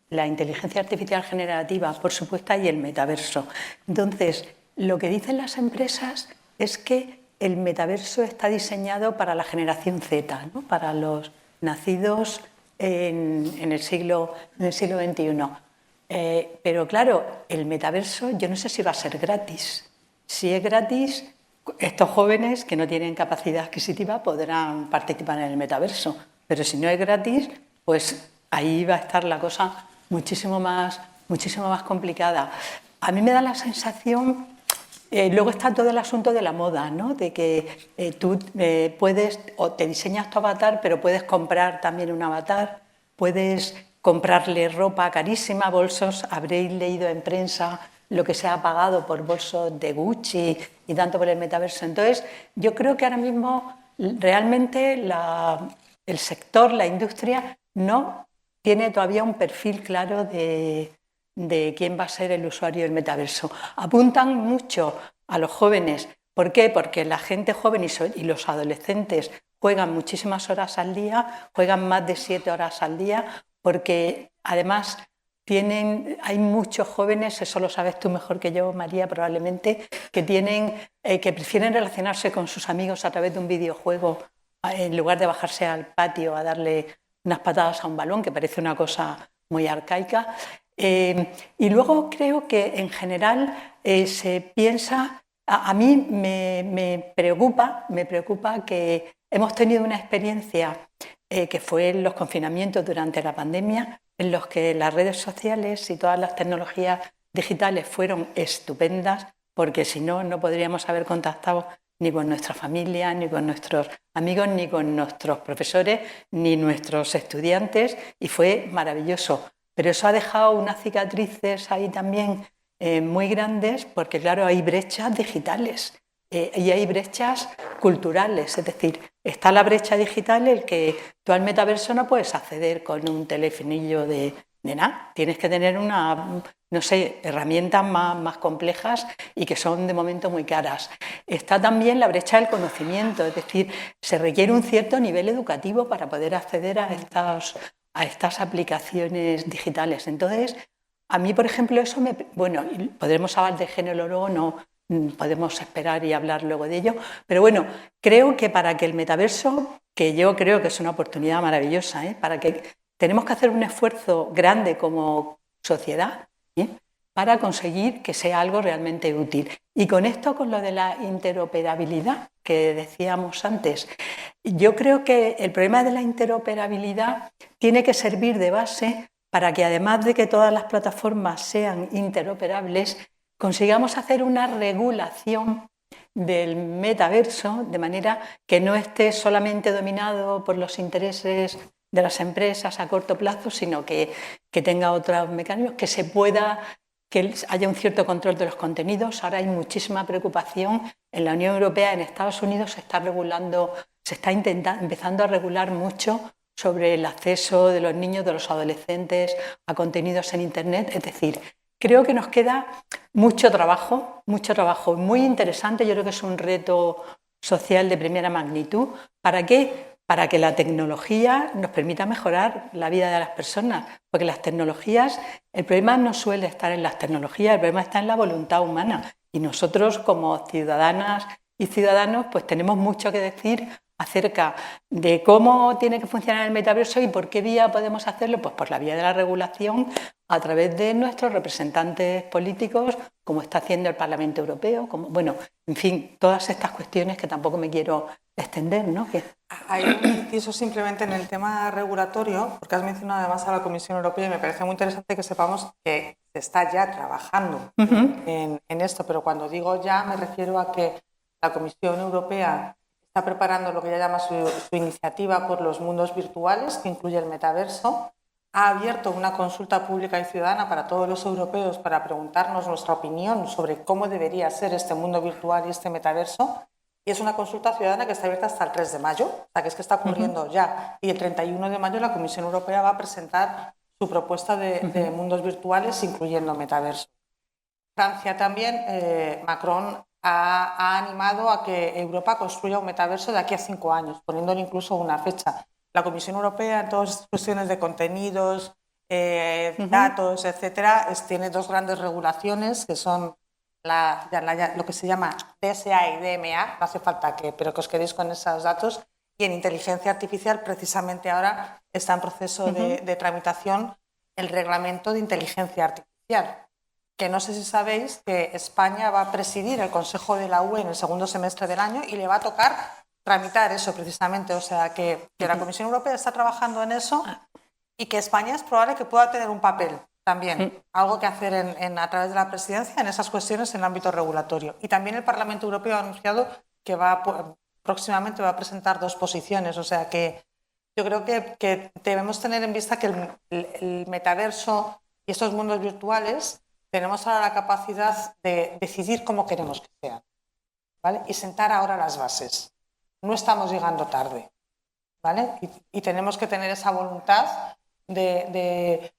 la inteligencia artificial generativa, por supuesto, y el metaverso. Entonces, lo que dicen las empresas es que el metaverso está diseñado para la generación Z, ¿no? Para los nacidos en el siglo XXI. Pero claro, el metaverso yo no sé si va a ser gratis. Si es gratis, estos jóvenes que no tienen capacidad adquisitiva podrán participar en el metaverso. Pero si no es gratis, pues ahí va a estar la cosa muchísimo más complicada. A mí me da la sensación, luego está todo el asunto de la moda, ¿no? De que tú puedes, o te diseñas tu avatar, pero puedes comprar también un avatar, puedes comprarle ropa carísima, bolsos, habréis leído en prensa lo que se ha pagado por bolsos de Gucci y tanto por el metaverso. Entonces, yo creo que ahora mismo realmente el sector, la industria, no tiene todavía un perfil claro de quién va a ser el usuario del metaverso. Apuntan mucho a los jóvenes. ¿Por qué? Porque la gente joven y los adolescentes juegan muchísimas horas al día, juegan más de 7 horas al día, porque además hay muchos jóvenes, eso lo sabes tú mejor que yo, María, probablemente, que prefieren relacionarse con sus amigos a través de un videojuego en lugar de bajarse al patio a darle unas patadas a un balón, que parece una cosa muy arcaica. Y luego creo que en general se piensa, a mí me preocupa que hemos tenido una experiencia que fue en los confinamientos durante la pandemia, en los que las redes sociales y todas las tecnologías digitales fueron estupendas, porque si no, no podríamos haber contactado ni con nuestra familia, ni con nuestros amigos, ni con nuestros profesores, ni nuestros estudiantes, y fue maravilloso. Pero eso ha dejado unas cicatrices ahí también muy grandes, porque claro, hay brechas digitales y hay brechas culturales, es decir, está la brecha digital, el que tú al metaverso no puedes acceder con un telefonillo de nada, tienes que tener herramientas más complejas y que son de momento muy caras. Está también la brecha del conocimiento, es decir, se requiere un cierto nivel educativo para poder acceder a estas aplicaciones digitales. Entonces, a mí, por ejemplo, eso podremos hablar de género luego, no podemos esperar y hablar luego de ello, pero bueno, creo que para que el metaverso, que yo creo que es una oportunidad maravillosa, para que tenemos que hacer un esfuerzo grande como sociedad para conseguir que sea algo realmente útil. Y con esto, con lo de la interoperabilidad que decíamos antes, yo creo que el problema de la interoperabilidad tiene que servir de base para que, además de que todas las plataformas sean interoperables, consigamos hacer una regulación del metaverso de manera que no esté solamente dominado por los intereses de las empresas a corto plazo, sino que tenga otros mecanismos, que haya un cierto control de los contenidos. Ahora hay muchísima preocupación en la Unión Europea, en Estados Unidos se está empezando a regular mucho sobre el acceso de los niños, de los adolescentes a contenidos en Internet. Es decir, creo que nos queda mucho trabajo muy interesante. Yo creo que es un reto social de primera magnitud. ¿Para qué? Para que la tecnología nos permita mejorar la vida de las personas, porque las tecnologías, el problema no suele estar en las tecnologías, el problema está en la voluntad humana, y nosotros como ciudadanas y ciudadanos pues tenemos mucho que decir acerca de cómo tiene que funcionar el metaverso y por qué vía podemos hacerlo, pues por la vía de la regulación a través de nuestros representantes políticos, como está haciendo el Parlamento Europeo, en fin, todas estas cuestiones que tampoco me quiero extender, ¿no? Hay un inciso simplemente en el tema regulatorio, porque has mencionado además a la Comisión Europea y me parece muy interesante que sepamos que se está ya trabajando en esto, pero cuando digo ya me refiero a que la Comisión Europea está preparando lo que ella llama su iniciativa por los mundos virtuales, que incluye el metaverso. Ha abierto una consulta pública y ciudadana para todos los europeos para preguntarnos nuestra opinión sobre cómo debería ser este mundo virtual y este metaverso. Y es una consulta ciudadana que está abierta hasta el 3 de mayo, o sea que es que está ocurriendo ya. Y el 31 de mayo la Comisión Europea va a presentar su propuesta de mundos virtuales, incluyendo metaverso. Francia también, Macron ha animado a que Europa construya un metaverso de aquí a 5 años, poniéndole incluso una fecha. La Comisión Europea, en todas estas cuestiones de contenidos, datos, etcétera, tiene 2 grandes regulaciones que son lo que se llama DSA y DMA, no hace falta pero que os quedéis con esos datos, Y en inteligencia artificial, precisamente ahora, está en proceso de tramitación el reglamento de inteligencia artificial, que no sé si sabéis que España va a presidir el Consejo de la UE en el segundo semestre del año y le va a tocar tramitar eso precisamente. O sea, que la Comisión Europea está trabajando en eso y que España es probable que pueda tener un papel también, algo que hacer a través de la presidencia en esas cuestiones en el ámbito regulatorio. Y también el Parlamento Europeo ha anunciado que próximamente va a presentar 2 posiciones. O sea que yo creo que debemos tener en vista que el metaverso y estos mundos virtuales tenemos ahora la capacidad de decidir cómo queremos que sean, ¿vale? Y sentar ahora las bases. No estamos llegando tarde, ¿vale? Y tenemos que tener esa voluntad de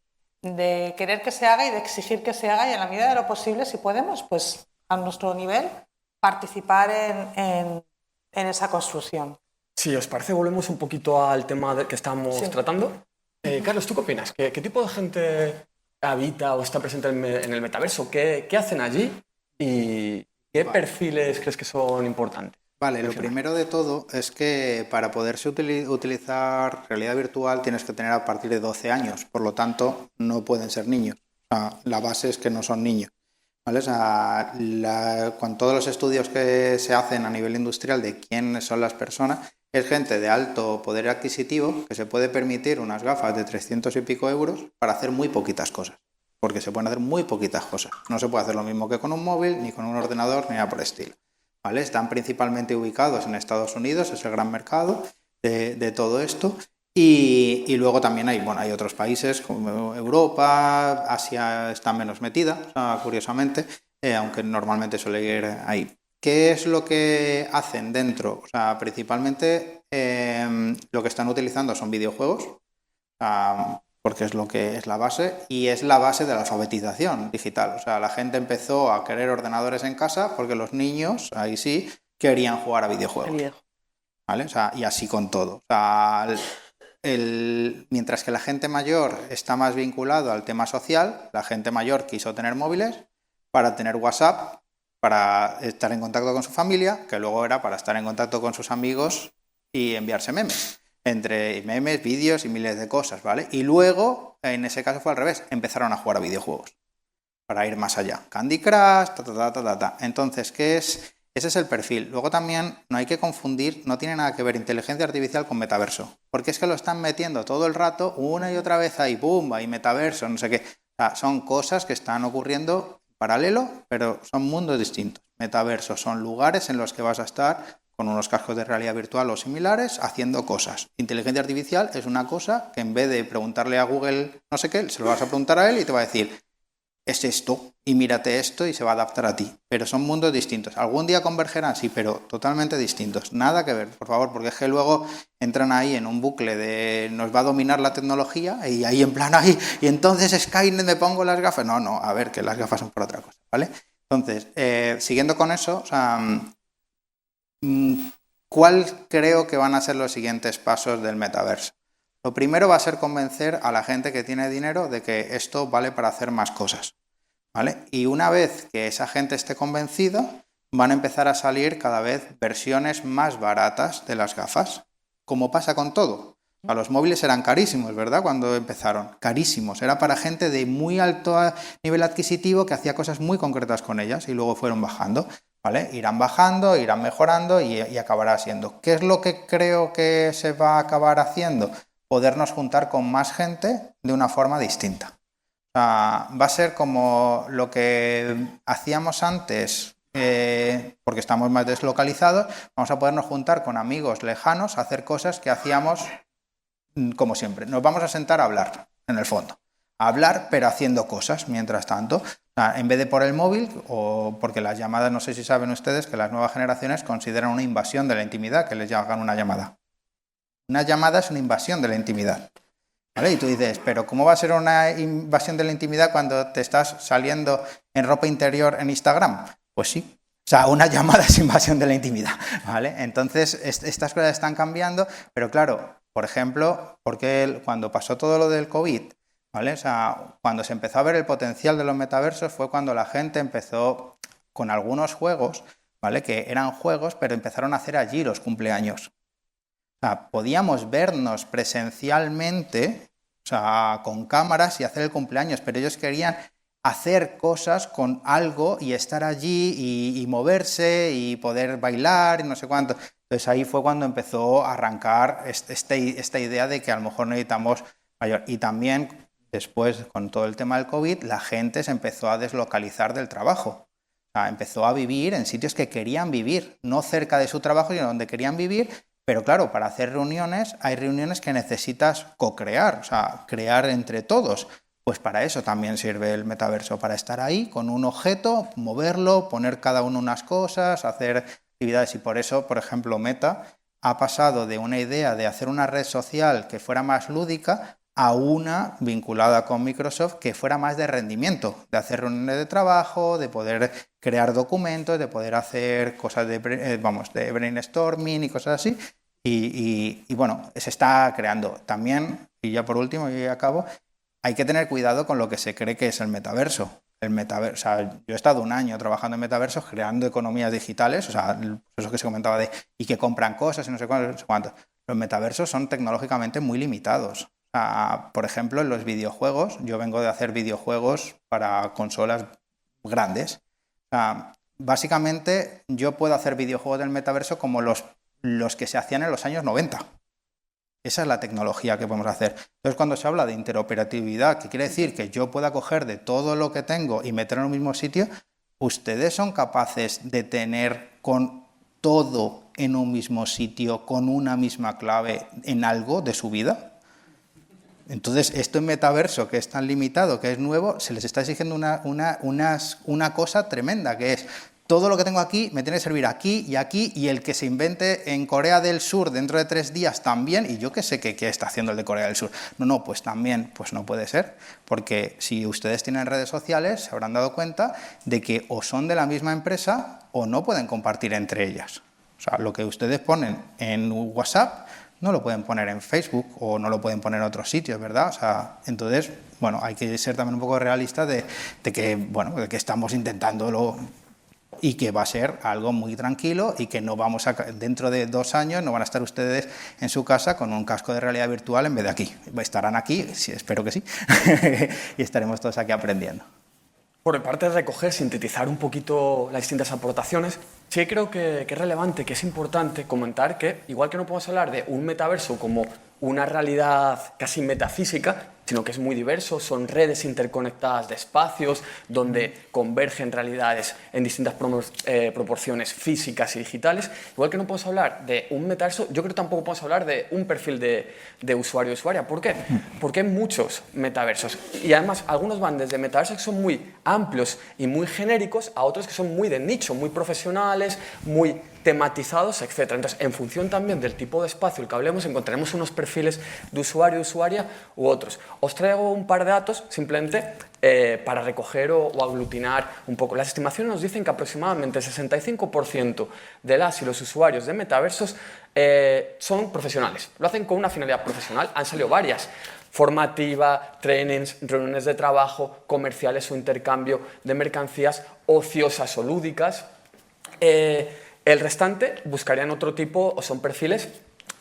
querer que se haga y de exigir que se haga, y en la medida de lo posible, si podemos, pues a nuestro nivel, participar en esa construcción. Si os parece, volvemos un poquito al tema que estamos tratando. Carlos, ¿tú qué opinas? ¿Qué tipo de gente habita o está presente en el metaverso? ¿Qué hacen allí? ¿Y qué perfiles crees que son importantes? Vale, lo primero de todo es que para poderse utilizar realidad virtual tienes que tener a partir de 12 años, por lo tanto no pueden ser niños. O sea, la base es que no son niños, ¿vale? O sea, con todos los estudios que se hacen a nivel industrial de quiénes son las personas, es gente de alto poder adquisitivo que se puede permitir unas gafas de 300 y pico euros para hacer muy poquitas cosas, porque se pueden hacer muy poquitas cosas. No se puede hacer lo mismo que con un móvil, ni con un ordenador, ni nada por el estilo. ¿Vale? Están principalmente ubicados en Estados Unidos, es el gran mercado de todo esto. Y luego también hay otros países como Europa, Asia está menos metida, o sea, curiosamente, aunque normalmente suele ir ahí. ¿Qué es lo que hacen dentro? O sea, principalmente lo que están utilizando son videojuegos, porque es lo que es la base, y es la base de la alfabetización digital. O sea, la gente empezó a querer ordenadores en casa porque los niños, ahí sí, querían jugar a videojuegos. ¿Vale? O sea, y así con todo. O sea, mientras que la gente mayor está más vinculado al tema social, la gente mayor quiso tener móviles para tener WhatsApp, para estar en contacto con su familia, que luego era para estar en contacto con sus amigos y enviarse memes. Entre memes, vídeos y miles de cosas, ¿vale? Y luego, en ese caso fue al revés, empezaron a jugar a videojuegos para ir más allá. Candy Crush, Entonces, ¿qué es? Ese es el perfil. Luego también no hay que confundir, no tiene nada que ver inteligencia artificial con metaverso, porque es que lo están metiendo todo el rato una y otra vez ahí, ¡pum!, ahí metaverso, no sé qué. O sea, son cosas que están ocurriendo en paralelo, pero son mundos distintos. Metaversos son lugares en los que vas a estar con unos cascos de realidad virtual o similares, haciendo cosas. Inteligencia artificial es una cosa que en vez de preguntarle a Google no sé qué, se lo vas a preguntar a él y te va a decir, es esto, y mírate esto, y se va a adaptar a ti. Pero son mundos distintos. Algún día convergerán, sí, pero totalmente distintos. Nada que ver, por favor, porque es que luego entran ahí en un bucle de nos va a dominar la tecnología, y ahí en plan, ahí, y entonces Skynet me pongo las gafas. No, a ver, que las gafas son por otra cosa, ¿vale? Entonces, siguiendo con eso, o sea, ¿cuál creo que van a ser los siguientes pasos del metaverso? Lo primero va a ser convencer a la gente que tiene dinero de que esto vale para hacer más cosas, ¿vale? Y una vez que esa gente esté convencida, van a empezar a salir cada vez versiones más baratas de las gafas, como pasa con todo. O sea, los móviles eran carísimos, ¿verdad? Cuando empezaron, carísimos. Era para gente de muy alto nivel adquisitivo que hacía cosas muy concretas con ellas y luego fueron bajando. ¿Vale? Irán bajando, irán mejorando y acabará siendo. ¿Qué es lo que creo que se va a acabar haciendo? Podernos juntar con más gente de una forma distinta. O sea, va a ser como lo que hacíamos antes, porque estamos más deslocalizados, vamos a podernos juntar con amigos lejanos a hacer cosas que hacíamos como siempre. Nos vamos a sentar a hablar, en el fondo. A hablar, pero haciendo cosas mientras tanto. En vez de por el móvil, o porque las llamadas, no sé si saben ustedes que las nuevas generaciones consideran una invasión de la intimidad que les hagan una llamada. Una llamada es una invasión de la intimidad, ¿vale? Y tú dices, pero ¿cómo va a ser una invasión de la intimidad cuando te estás saliendo en ropa interior en Instagram? Pues sí. O sea, una llamada es invasión de la intimidad, ¿vale? Entonces, estas cosas están cambiando, pero claro, por ejemplo, porque cuando pasó todo lo del COVID, ¿vale? O sea, cuando se empezó a ver el potencial de los metaversos fue cuando la gente empezó con algunos juegos, ¿vale? Que eran juegos, pero empezaron a hacer allí los cumpleaños. O sea, podíamos vernos presencialmente, o sea, con cámaras y hacer el cumpleaños, pero ellos querían hacer cosas con algo y estar allí y moverse y poder bailar y no sé cuánto. Entonces ahí fue cuando empezó a arrancar esta idea de que a lo mejor necesitamos mayor. Y también después, con todo el tema del COVID, la gente se empezó a deslocalizar del trabajo. O sea, empezó a vivir en sitios que querían vivir, no cerca de su trabajo, sino donde querían vivir. Pero claro, para hacer reuniones, hay reuniones que necesitas co-crear, o sea, crear entre todos. Pues para eso también sirve el metaverso, para estar ahí con un objeto, moverlo, poner cada uno unas cosas, hacer actividades. Y por eso, por ejemplo, Meta ha pasado de una idea de hacer una red social que fuera más lúdica a una vinculada con Microsoft que fuera más de rendimiento, de hacer reuniones de trabajo, de poder crear documentos, de poder hacer cosas de brainstorming y cosas así. Y bueno, se está creando. También, y ya por último, y acabo, hay que tener cuidado con lo que se cree que es el metaverso. O sea, yo he estado un año trabajando en metaversos, creando economías digitales, o sea, eso que se comentaba y que compran cosas y no sé cuánto. Los metaversos son tecnológicamente muy limitados. O sea, por ejemplo, en los videojuegos, yo vengo de hacer videojuegos para consolas grandes. O sea, básicamente yo puedo hacer videojuegos del metaverso como los que se hacían en los años 90. Esa es la tecnología que podemos hacer. Entonces, cuando se habla de interoperatividad, que quiere decir que yo pueda coger de todo lo que tengo y meterlo en un mismo sitio, ¿ustedes son capaces de tener con todo en un mismo sitio, con una misma clave en algo de su vida? Entonces, esto en metaverso, que es tan limitado, que es nuevo, se les está exigiendo una cosa tremenda, que es todo lo que tengo aquí me tiene que servir aquí, y el que se invente en Corea del Sur dentro de 3 días también, y yo qué sé qué está haciendo el de Corea del Sur. No, pues también, pues no puede ser, porque si ustedes tienen redes sociales, se habrán dado cuenta de que o son de la misma empresa o no pueden compartir entre ellas. O sea, lo que ustedes ponen en WhatsApp no lo pueden poner en Facebook o no lo pueden poner en otros sitios, ¿verdad? O sea, entonces, bueno, hay que ser también un poco realistas de que estamos intentándolo y que va a ser algo muy tranquilo y que no vamos a, dentro de 2 años no van a estar ustedes en su casa con un casco de realidad virtual en vez de aquí. Estarán aquí, sí, espero que sí, y estaremos todos aquí aprendiendo. Por mi parte, recoger, sintetizar un poquito las distintas aportaciones, sí creo que es relevante, que es importante comentar que, igual que no podemos hablar de un metaverso como una realidad casi metafísica, sino que es muy diverso, son redes interconectadas de espacios donde convergen realidades en distintas proporciones físicas y digitales. Igual que no podemos hablar de un metaverso, yo creo que tampoco podemos hablar de un perfil de usuario o usuaria. ¿Por qué? Porque hay muchos metaversos y además algunos van desde metaversos que son muy amplios y muy genéricos a otros que son muy de nicho, muy profesionales, muy tematizados, etc. Entonces, en función también del tipo de espacio el que hablemos, encontraremos unos perfiles de usuario, usuaria u otros. Os traigo un par de datos simplemente para recoger o aglutinar un poco. Las estimaciones nos dicen que aproximadamente el 65% de las y los usuarios de metaversos son profesionales. Lo hacen con una finalidad profesional. Han salido varias. Formativa, trainings, reuniones de trabajo, comerciales o intercambio de mercancías, ociosas o lúdicas. El restante buscarían otro tipo o son perfiles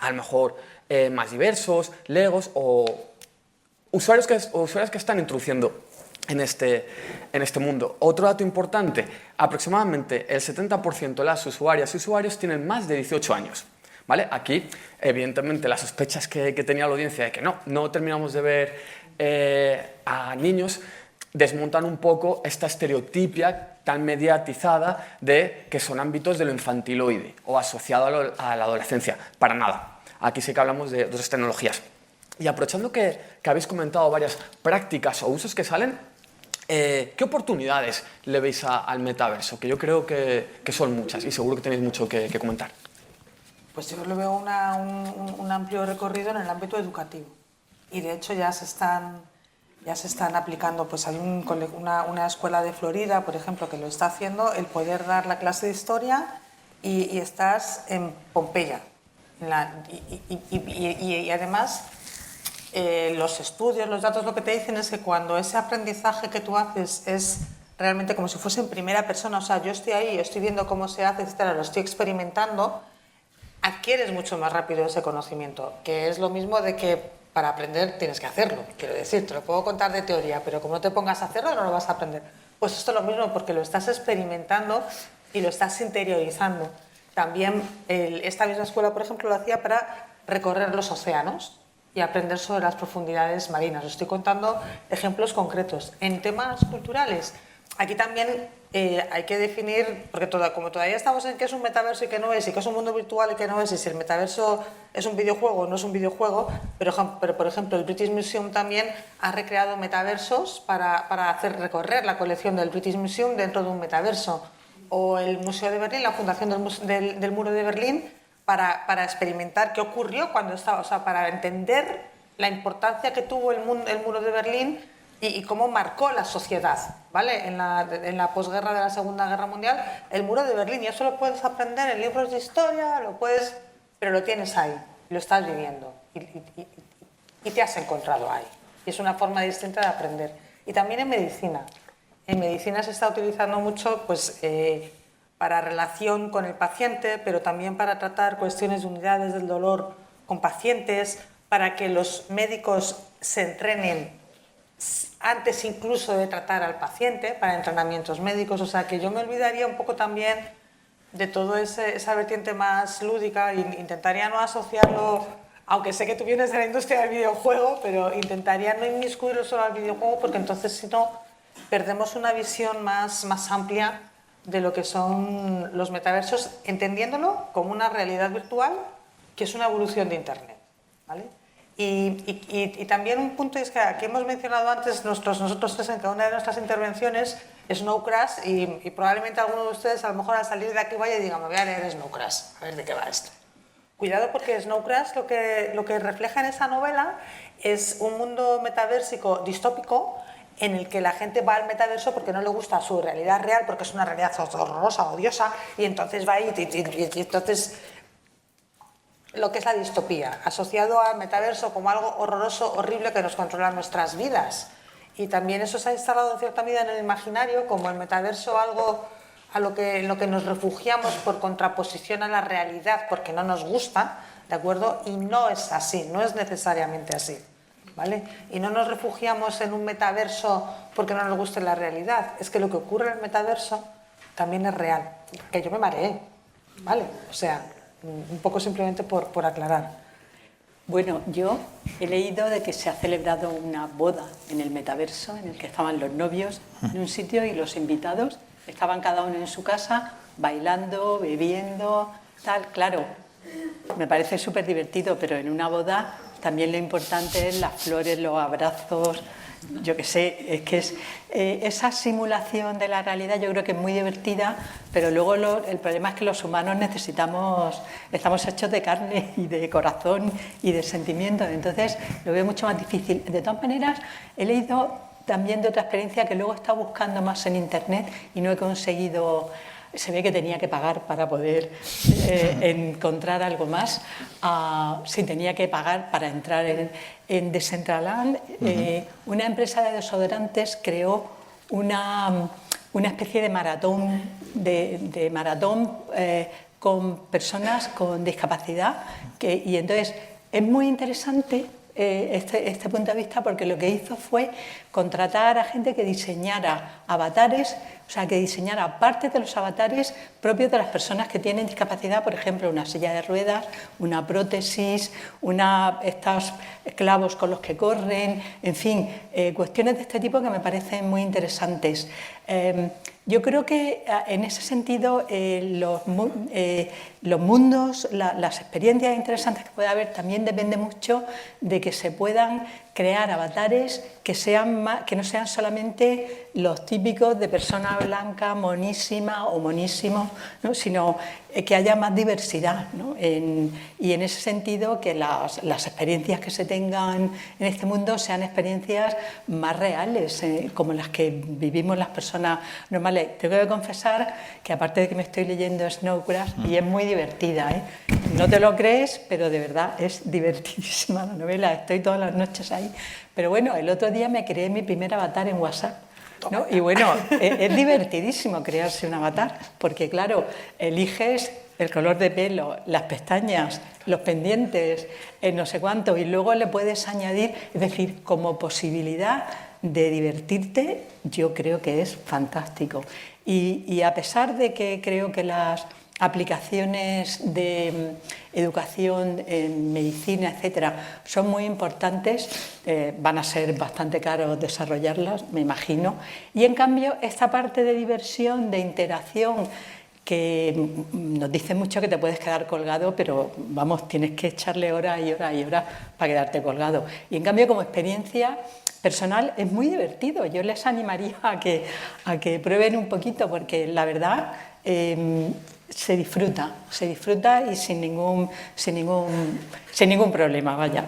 a lo mejor más diversos, legos o usuarios que están introduciendo en este mundo. Otro dato importante, aproximadamente el 70% de las usuarias y usuarios tienen más de 18 años. ¿Vale? Aquí, evidentemente, las sospechas que tenía la audiencia de que no terminamos de ver a niños desmontan un poco esta estereotipia tan mediatizada de que son ámbitos de lo infantiloide o asociado a la adolescencia. Para nada. Aquí sí que hablamos de otras tecnologías. Y aprovechando que habéis comentado varias prácticas o usos que salen, ¿qué oportunidades le veis al metaverso? Que yo creo que son muchas y seguro que tenéis mucho que comentar. Pues yo le veo un amplio recorrido en el ámbito educativo. Y de hecho ya se están aplicando, pues hay una escuela de Florida, por ejemplo, que lo está haciendo, el poder dar la clase de historia y estás en Pompeya. Y además, los estudios, los datos, lo que te dicen es que cuando ese aprendizaje que tú haces es realmente como si fuese en primera persona, o sea, yo estoy ahí, estoy viendo cómo se hace, etcétera, lo estoy experimentando, adquieres mucho más rápido ese conocimiento, que es lo mismo de que para aprender tienes que hacerlo. Quiero decir, te lo puedo contar de teoría, pero como no te pongas a hacerlo, no lo vas a aprender. Pues esto es lo mismo, porque lo estás experimentando y lo estás interiorizando. También esta misma escuela, por ejemplo, lo hacía para recorrer los océanos y aprender sobre las profundidades marinas. Os estoy contando ejemplos concretos. En temas culturales, aquí también hay que definir, porque como todavía estamos en qué es un metaverso y qué no es, y qué es un mundo virtual y qué no es, y si el metaverso es un videojuego o no es un videojuego, pero por ejemplo el British Museum también ha recreado metaversos para hacer recorrer la colección del British Museum dentro de un metaverso, o el Museo de Berlín, la fundación del Muro de Berlín, para experimentar qué ocurrió cuando estaba, o sea, para entender la importancia que tuvo el Muro de Berlín y cómo marcó la sociedad, ¿vale? En la posguerra de la Segunda Guerra Mundial, el Muro de Berlín, y eso lo puedes aprender en libros de historia, pero lo tienes ahí, lo estás viviendo y te has encontrado ahí. Y es una forma distinta de aprender. Y también en medicina. En medicina se está utilizando mucho, pues, para relación con el paciente, pero también para tratar cuestiones de unidades del dolor con pacientes, para que los médicos se entrenen antes incluso de tratar al paciente, para entrenamientos médicos. O sea, que yo me olvidaría un poco también de toda esa vertiente más lúdica e intentaría no asociarlo, aunque sé que tú vienes de la industria del videojuego, pero intentaría no inmiscuirlo solo al videojuego, porque entonces si no perdemos una visión más amplia de lo que son los metaversos, entendiéndolo como una realidad virtual que es una evolución de Internet, ¿vale? Y también un punto es que aquí hemos mencionado antes nosotros tres en cada una de nuestras intervenciones Snow Crash, y probablemente alguno de ustedes a lo mejor al salir de aquí vaya y diga, me voy a leer Snow Crash, a ver de qué va esto. Cuidado, porque Snow Crash lo que refleja en esa novela es un mundo metaversico distópico en el que la gente va al metaverso porque no le gusta su realidad real, porque es una realidad horrorosa, odiosa, y entonces va ahí y entonces lo que es la distopía, asociado al metaverso como algo horroroso, horrible, que nos controla nuestras vidas. Y también eso se ha instalado en cierta medida en el imaginario, como el metaverso algo en lo que nos refugiamos por contraposición a la realidad, porque no nos gusta, ¿de acuerdo? Y no es así, no es necesariamente así, ¿vale? Y no nos refugiamos en un metaverso porque no nos guste la realidad, es que lo que ocurre en el metaverso también es real, que yo me mareé, ¿vale? O sea, un poco simplemente por aclarar. Bueno, yo he leído de que se ha celebrado una boda en el metaverso, en el que estaban los novios en un sitio y los invitados estaban cada uno en su casa, bailando, bebiendo, tal. Claro, me parece súper divertido, pero en una boda también lo importante es las flores, los abrazos. Yo qué sé, es que esa simulación de la realidad yo creo que es muy divertida, pero luego el problema es que los humanos estamos hechos de carne y de corazón y de sentimientos, entonces lo veo mucho más difícil. De todas maneras, he leído también de otra experiencia que luego he estado buscando más en internet y no he conseguido. Se ve que tenía que pagar para poder encontrar algo más. Sí, tenía que pagar para entrar en Decentraland. Una empresa de desodorantes creó una especie de maratón, con personas con discapacidad. Y entonces es muy interesante este punto de vista, porque lo que hizo fue contratar a gente que diseñara avatares, o sea, que diseñara partes de los avatares propios de las personas que tienen discapacidad, por ejemplo, una silla de ruedas, una prótesis, estos clavos con los que corren, en fin, cuestiones de este tipo que me parecen muy interesantes. Yo creo que en ese sentido los mundos, las experiencias interesantes que puede haber también depende mucho de que se puedan crear avatares que no sean solamente los típicos de persona blanca, monísima o monísimo, ¿no? Sino que haya más diversidad, ¿no? Y en ese sentido que las experiencias que se tengan en este mundo sean experiencias más reales, como las que vivimos las personas normales. Tengo que confesar que, aparte de que me estoy leyendo Snow Crash, y es muy divertida, ¿eh? No te lo crees, pero de verdad es divertidísima la novela, estoy todas las noches ahí. Pero bueno, el otro día me creé mi primer avatar en WhatsApp, ¿no? Y bueno, es divertidísimo crearse un avatar, porque claro, eliges el color de pelo, las pestañas, los pendientes, no sé cuánto, y luego le puedes añadir, es decir, como posibilidad de divertirte, yo creo que es fantástico. Y a pesar de que creo que las aplicaciones de educación en medicina, etcétera, son muy importantes, van a ser bastante caros desarrollarlas, me imagino, y en cambio esta parte de diversión, de interacción, que nos dice mucho que te puedes quedar colgado, pero vamos, tienes que echarle horas y horas y horas para quedarte colgado. Y en cambio, como experiencia personal, es muy divertido. Yo les animaría a que prueben un poquito, porque la verdad se disfruta y sin ningún problema, vaya.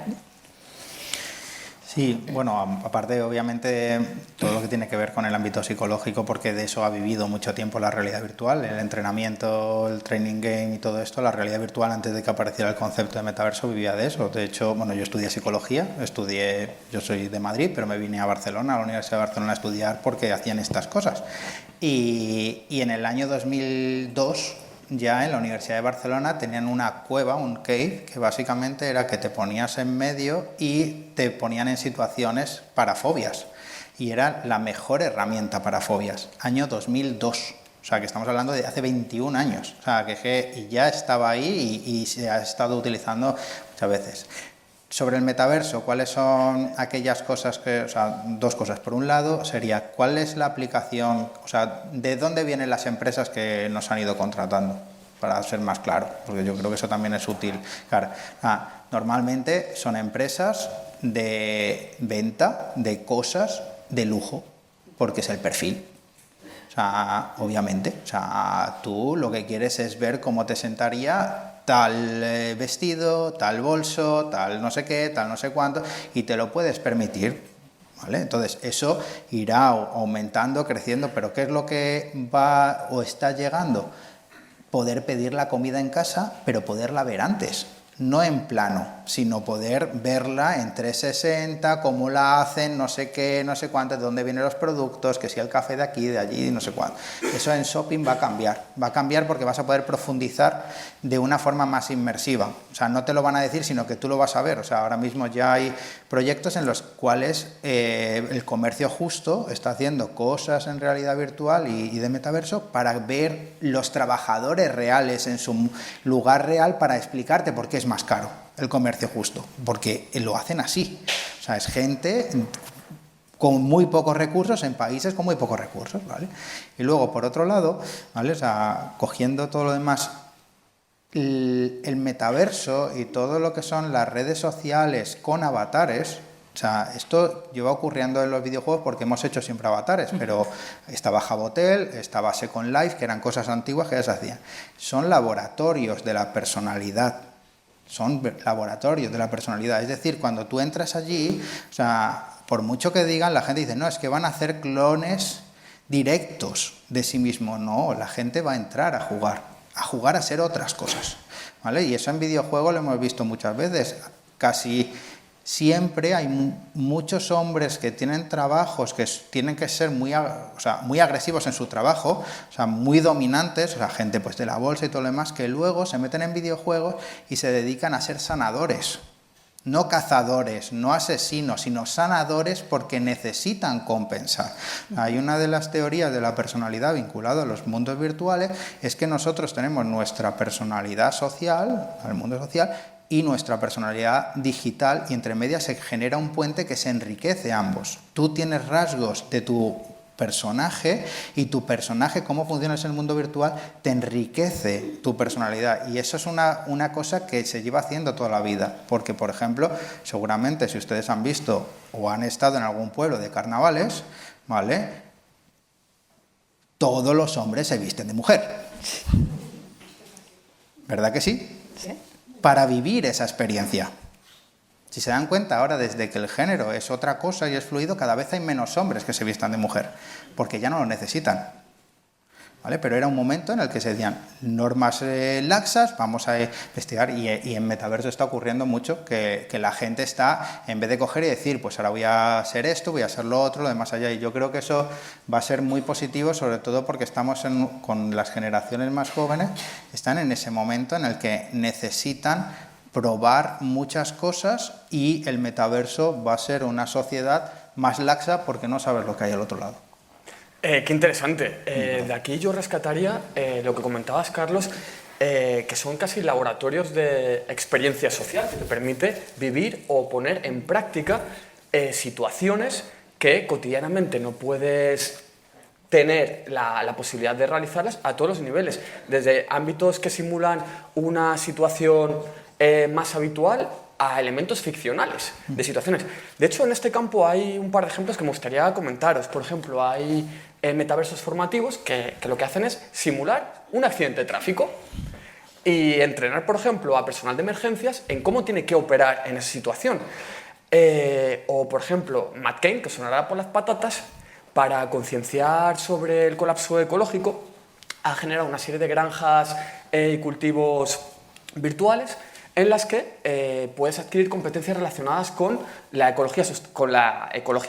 Sí, bueno, aparte obviamente todo lo que tiene que ver con el ámbito psicológico, porque de eso ha vivido mucho tiempo la realidad virtual, el entrenamiento, el training game y todo esto. La realidad virtual, antes de que apareciera el concepto de metaverso, vivía de eso. De hecho, bueno, yo estudié psicología, yo soy de Madrid, pero me vine a Barcelona, a la Universidad de Barcelona, a estudiar porque hacían estas cosas. Y en el año 2002... ya en la Universidad de Barcelona tenían una cueva, un cave, que básicamente era que te ponías en medio y te ponían en situaciones para fobias. Y era la mejor herramienta para fobias. Año 2002. O sea, que estamos hablando de hace 21 años. O sea, que ya estaba ahí y se ha estado utilizando muchas veces. Sobre el metaverso, ¿cuáles son aquellas cosas o sea, dos cosas? Por un lado, sería, ¿cuál es la aplicación? O sea, ¿de dónde vienen las empresas que nos han ido contratando? Para ser más claro, porque yo creo que eso también es útil. Claro, normalmente son empresas de venta de cosas de lujo, porque es el perfil. O sea, obviamente, o sea, tú lo que quieres es ver cómo te sentaría tal vestido, tal bolso, tal no sé qué, tal no sé cuánto, y te lo puedes permitir, ¿vale? Entonces, eso irá aumentando, creciendo, pero ¿qué es lo que va o está llegando? Poder pedir la comida en casa, pero poderla ver antes. No en plano, sino poder verla en 360, cómo la hacen, no sé qué, no sé cuánto, de dónde vienen los productos, que si el café de aquí, de allí, no sé cuánto. Eso en shopping va a cambiar. Va a cambiar porque vas a poder profundizar de una forma más inmersiva. O sea, no te lo van a decir, sino que tú lo vas a ver. O sea, ahora mismo ya hay proyectos en los cuales el comercio justo está haciendo cosas en realidad virtual y de metaverso para ver los trabajadores reales en su lugar real, para explicarte por qué es más caro el comercio justo, porque lo hacen así. O sea, es gente con muy pocos recursos en países con muy pocos recursos, ¿vale? Y luego, por otro lado, ¿vale? O sea, cogiendo todo lo demás, el metaverso y todo lo que son las redes sociales con avatares. O sea, esto lleva ocurriendo en los videojuegos porque hemos hecho siempre avatares, pero estaba Jabotel, estaba Second Life, que eran cosas antiguas que ya se hacían. Son laboratorios de la personalidad. Son laboratorios de la personalidad. Es decir, cuando tú entras allí, o sea, por mucho que digan, la gente dice, no, es que van a hacer clones directos de sí mismo. No, la gente va a entrar a jugar a hacer otras cosas, ¿vale? Y eso en videojuegos lo hemos visto muchas veces. Casi siempre hay muchos hombres que tienen trabajos que tienen que ser muy agresivos en su trabajo, o sea, muy dominantes, o sea, gente pues de la bolsa y todo lo demás, que luego se meten en videojuegos y se dedican a ser sanadores. No cazadores, no asesinos, sino sanadores, porque necesitan compensar. Hay una de las teorías de la personalidad vinculada a los mundos virtuales, es que nosotros tenemos nuestra personalidad social, al mundo social, y nuestra personalidad digital, y entre medias se genera un puente que se enriquece ambos. Tú tienes rasgos de tu personaje, y tu personaje, cómo funciona en el mundo virtual, te enriquece tu personalidad, y eso es una cosa que se lleva haciendo toda la vida, porque, por ejemplo, seguramente si ustedes han visto o han estado en algún pueblo de carnavales, ¿vale? Todos los hombres se visten de mujer, ¿verdad que sí? Sí. Para vivir esa experiencia. Si se dan cuenta, ahora, desde que el género es otra cosa y es fluido, cada vez hay menos hombres que se vistan de mujer, porque ya no lo necesitan. ¿vale? Pero era un momento en el que se decían normas laxas, vamos a investigar, y en metaverso está ocurriendo mucho que la gente está, en vez de coger y decir, pues ahora voy a hacer esto, voy a hacer lo otro, lo demás allá, y yo creo que eso va a ser muy positivo, sobre todo porque estamos con las generaciones más jóvenes, están en ese momento en el que necesitan probar muchas cosas, y el metaverso va a ser una sociedad más laxa porque no sabes lo que hay al otro lado. Qué interesante. De aquí yo rescataría lo que comentabas, Carlos, que son casi laboratorios de experiencia social, que te permite vivir o poner en práctica situaciones que cotidianamente no puedes tener la posibilidad de realizarlas a todos los niveles, desde ámbitos que simulan una situación más habitual a elementos ficcionales de situaciones. De hecho, en este campo hay un par de ejemplos que me gustaría comentaros. Por ejemplo, hay metaversos formativos que lo que hacen es simular un accidente de tráfico y entrenar, por ejemplo, a personal de emergencias en cómo tiene que operar en esa situación. O, por ejemplo, Matt Cain, que sonará por las patatas, para concienciar sobre el colapso ecológico, ha generado una serie de granjas y cultivos virtuales en las que puedes adquirir competencias relacionadas con la ecología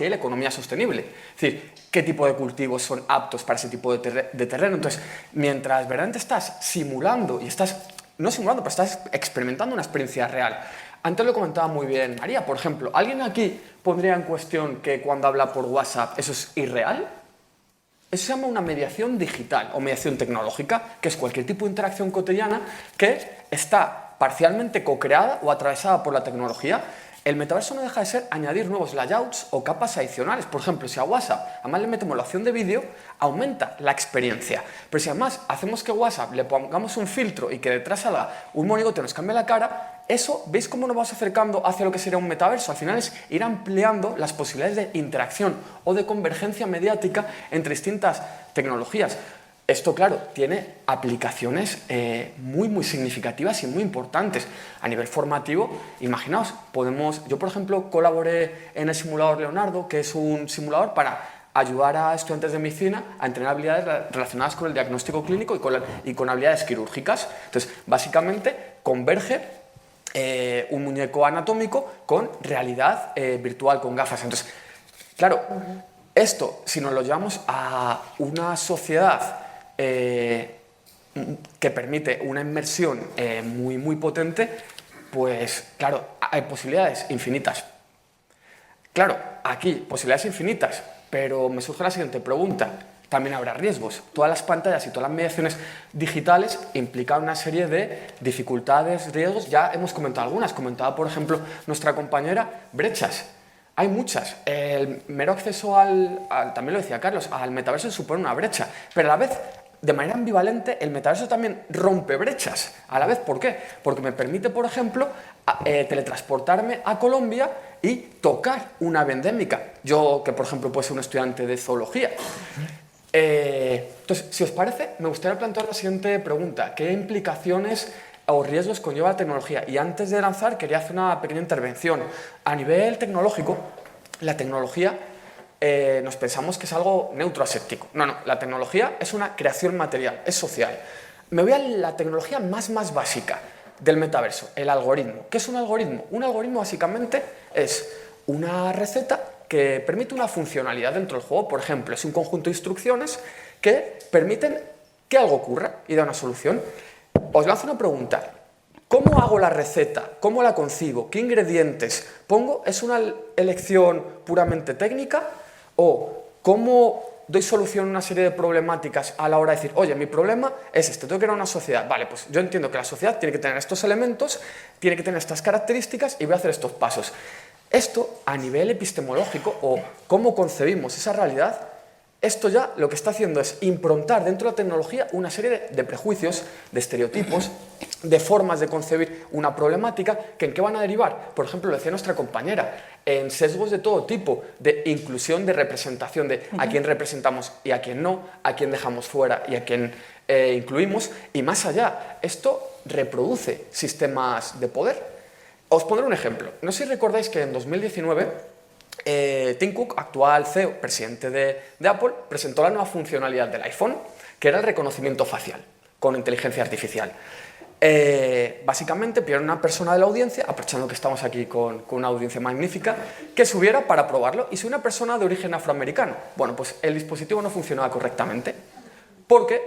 y la economía sostenible. Es decir, qué tipo de cultivos son aptos para ese tipo de terreno. Entonces, mientras verdaderamente estás simulando y no simulando, pero estás experimentando una experiencia real. Antes lo comentaba muy bien María, por ejemplo, ¿alguien aquí pondría en cuestión que cuando habla por WhatsApp eso es irreal? Eso se llama una mediación digital o mediación tecnológica, que es cualquier tipo de interacción cotidiana que está parcialmente co-creada o atravesada por la tecnología. El metaverso no deja de ser añadir nuevos layouts o capas adicionales. Por ejemplo, si a WhatsApp además le metemos la opción de vídeo, aumenta la experiencia. Pero si además hacemos que WhatsApp le pongamos un filtro y que detrás salga un monigote y nos cambie la cara, eso, ¿veis cómo nos vamos acercando hacia lo que sería un metaverso? Al final es ir ampliando las posibilidades de interacción o de convergencia mediática entre distintas tecnologías. Esto, claro, tiene aplicaciones muy significativas y muy importantes. A nivel formativo, imaginaos, yo por ejemplo colaboré en el simulador Leonardo, que es un simulador para ayudar a estudiantes de medicina a entrenar habilidades relacionadas con el diagnóstico clínico y con habilidades quirúrgicas. Entonces, básicamente, converge un muñeco anatómico con realidad virtual, con gafas. Entonces, claro, esto, si nos lo llevamos a una sociedad que permite una inmersión muy potente, pues claro, hay posibilidades infinitas. Claro, aquí, posibilidades infinitas, pero me surge la siguiente pregunta. También habrá riesgos. Todas las pantallas y todas las mediaciones digitales implican una serie de dificultades, riesgos. Ya hemos comentado algunas. Comentaba, por ejemplo, nuestra compañera, brechas. Hay muchas. El mero acceso también lo decía Carlos, al metaverso supone una brecha, pero a la vez, de manera ambivalente, el metaverso también rompe brechas. A la vez, ¿por qué? Porque me permite, por ejemplo, teletransportarme a Colombia y tocar una ave endémica. Yo, que por ejemplo puedo ser un estudiante de zoología. Entonces, si os parece, me gustaría plantear la siguiente pregunta. ¿Qué implicaciones o riesgos conlleva la tecnología? Y antes de lanzar, quería hacer una pequeña intervención. A nivel tecnológico, la tecnología nos pensamos que es algo neutroaséptico. No, la tecnología es una creación material, es social. Me voy a la tecnología más básica del metaverso, el algoritmo. ¿Qué es un algoritmo? Un algoritmo básicamente es una receta que permite una funcionalidad dentro del juego. Por ejemplo, es un conjunto de instrucciones que permiten que algo ocurra y da una solución. Os lanzo una pregunta. ¿Cómo hago la receta? ¿Cómo la concibo? ¿Qué ingredientes pongo? ¿Es una elección puramente técnica? ¿O cómo doy solución a una serie de problemáticas a la hora de decir, oye, mi problema es este, tengo que crear una sociedad? Vale, pues yo entiendo que la sociedad tiene que tener estos elementos, tiene que tener estas características y voy a hacer estos pasos. Esto, a nivel epistemológico, o cómo concebimos esa realidad, esto ya lo que está haciendo es improntar dentro de la tecnología una serie de prejuicios, de estereotipos, de formas de concebir una problemática, que ¿en qué van a derivar? Por ejemplo, lo decía nuestra compañera, en sesgos de todo tipo, de inclusión, de representación, de a quién representamos y a quién no, a quién dejamos fuera y a quién incluimos, y más allá, esto reproduce sistemas de poder. Os pondré un ejemplo. No sé si recordáis que en 2019 Tim Cook, actual CEO, presidente de Apple, presentó la nueva funcionalidad del iPhone, que era el reconocimiento facial con inteligencia artificial. Básicamente pidieron a una persona de la audiencia, aprovechando que estamos aquí con una audiencia magnífica, que subiera para probarlo, y si una persona de origen afroamericano, bueno, pues el dispositivo no funcionaba correctamente, porque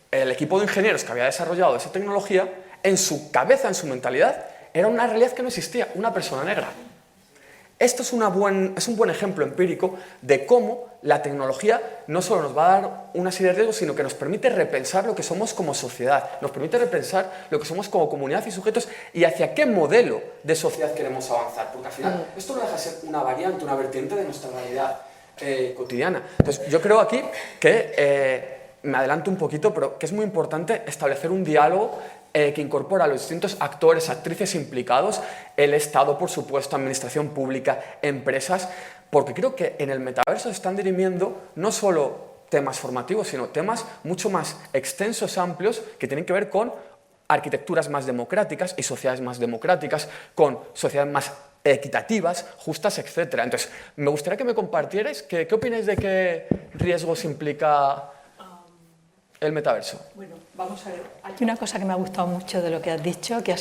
el equipo de ingenieros que había desarrollado esa tecnología, en su cabeza, en su mentalidad, era una realidad que no existía, una persona negra. Esto es un buen ejemplo empírico de cómo la tecnología no solo nos va a dar una serie de riesgos, sino que nos permite repensar lo que somos como sociedad, nos permite repensar lo que somos como comunidad y sujetos y hacia qué modelo de sociedad queremos avanzar. Porque al final esto no deja de ser una variante, una vertiente de nuestra realidad cotidiana. Entonces yo creo aquí que, me adelanto un poquito, pero que es muy importante establecer un diálogo que incorpora a los distintos actores, actrices implicados, el Estado, por supuesto, administración pública, empresas, porque creo que en el metaverso se están dirimiendo no solo temas formativos, sino temas mucho más extensos, amplios, que tienen que ver con arquitecturas más democráticas y sociedades más democráticas, con sociedades más equitativas, justas, etc. Entonces, me gustaría que me compartierais qué opináis de qué riesgos implica el metaverso. Bueno, vamos a ver. Hay una cosa que me ha gustado mucho de lo que has dicho, que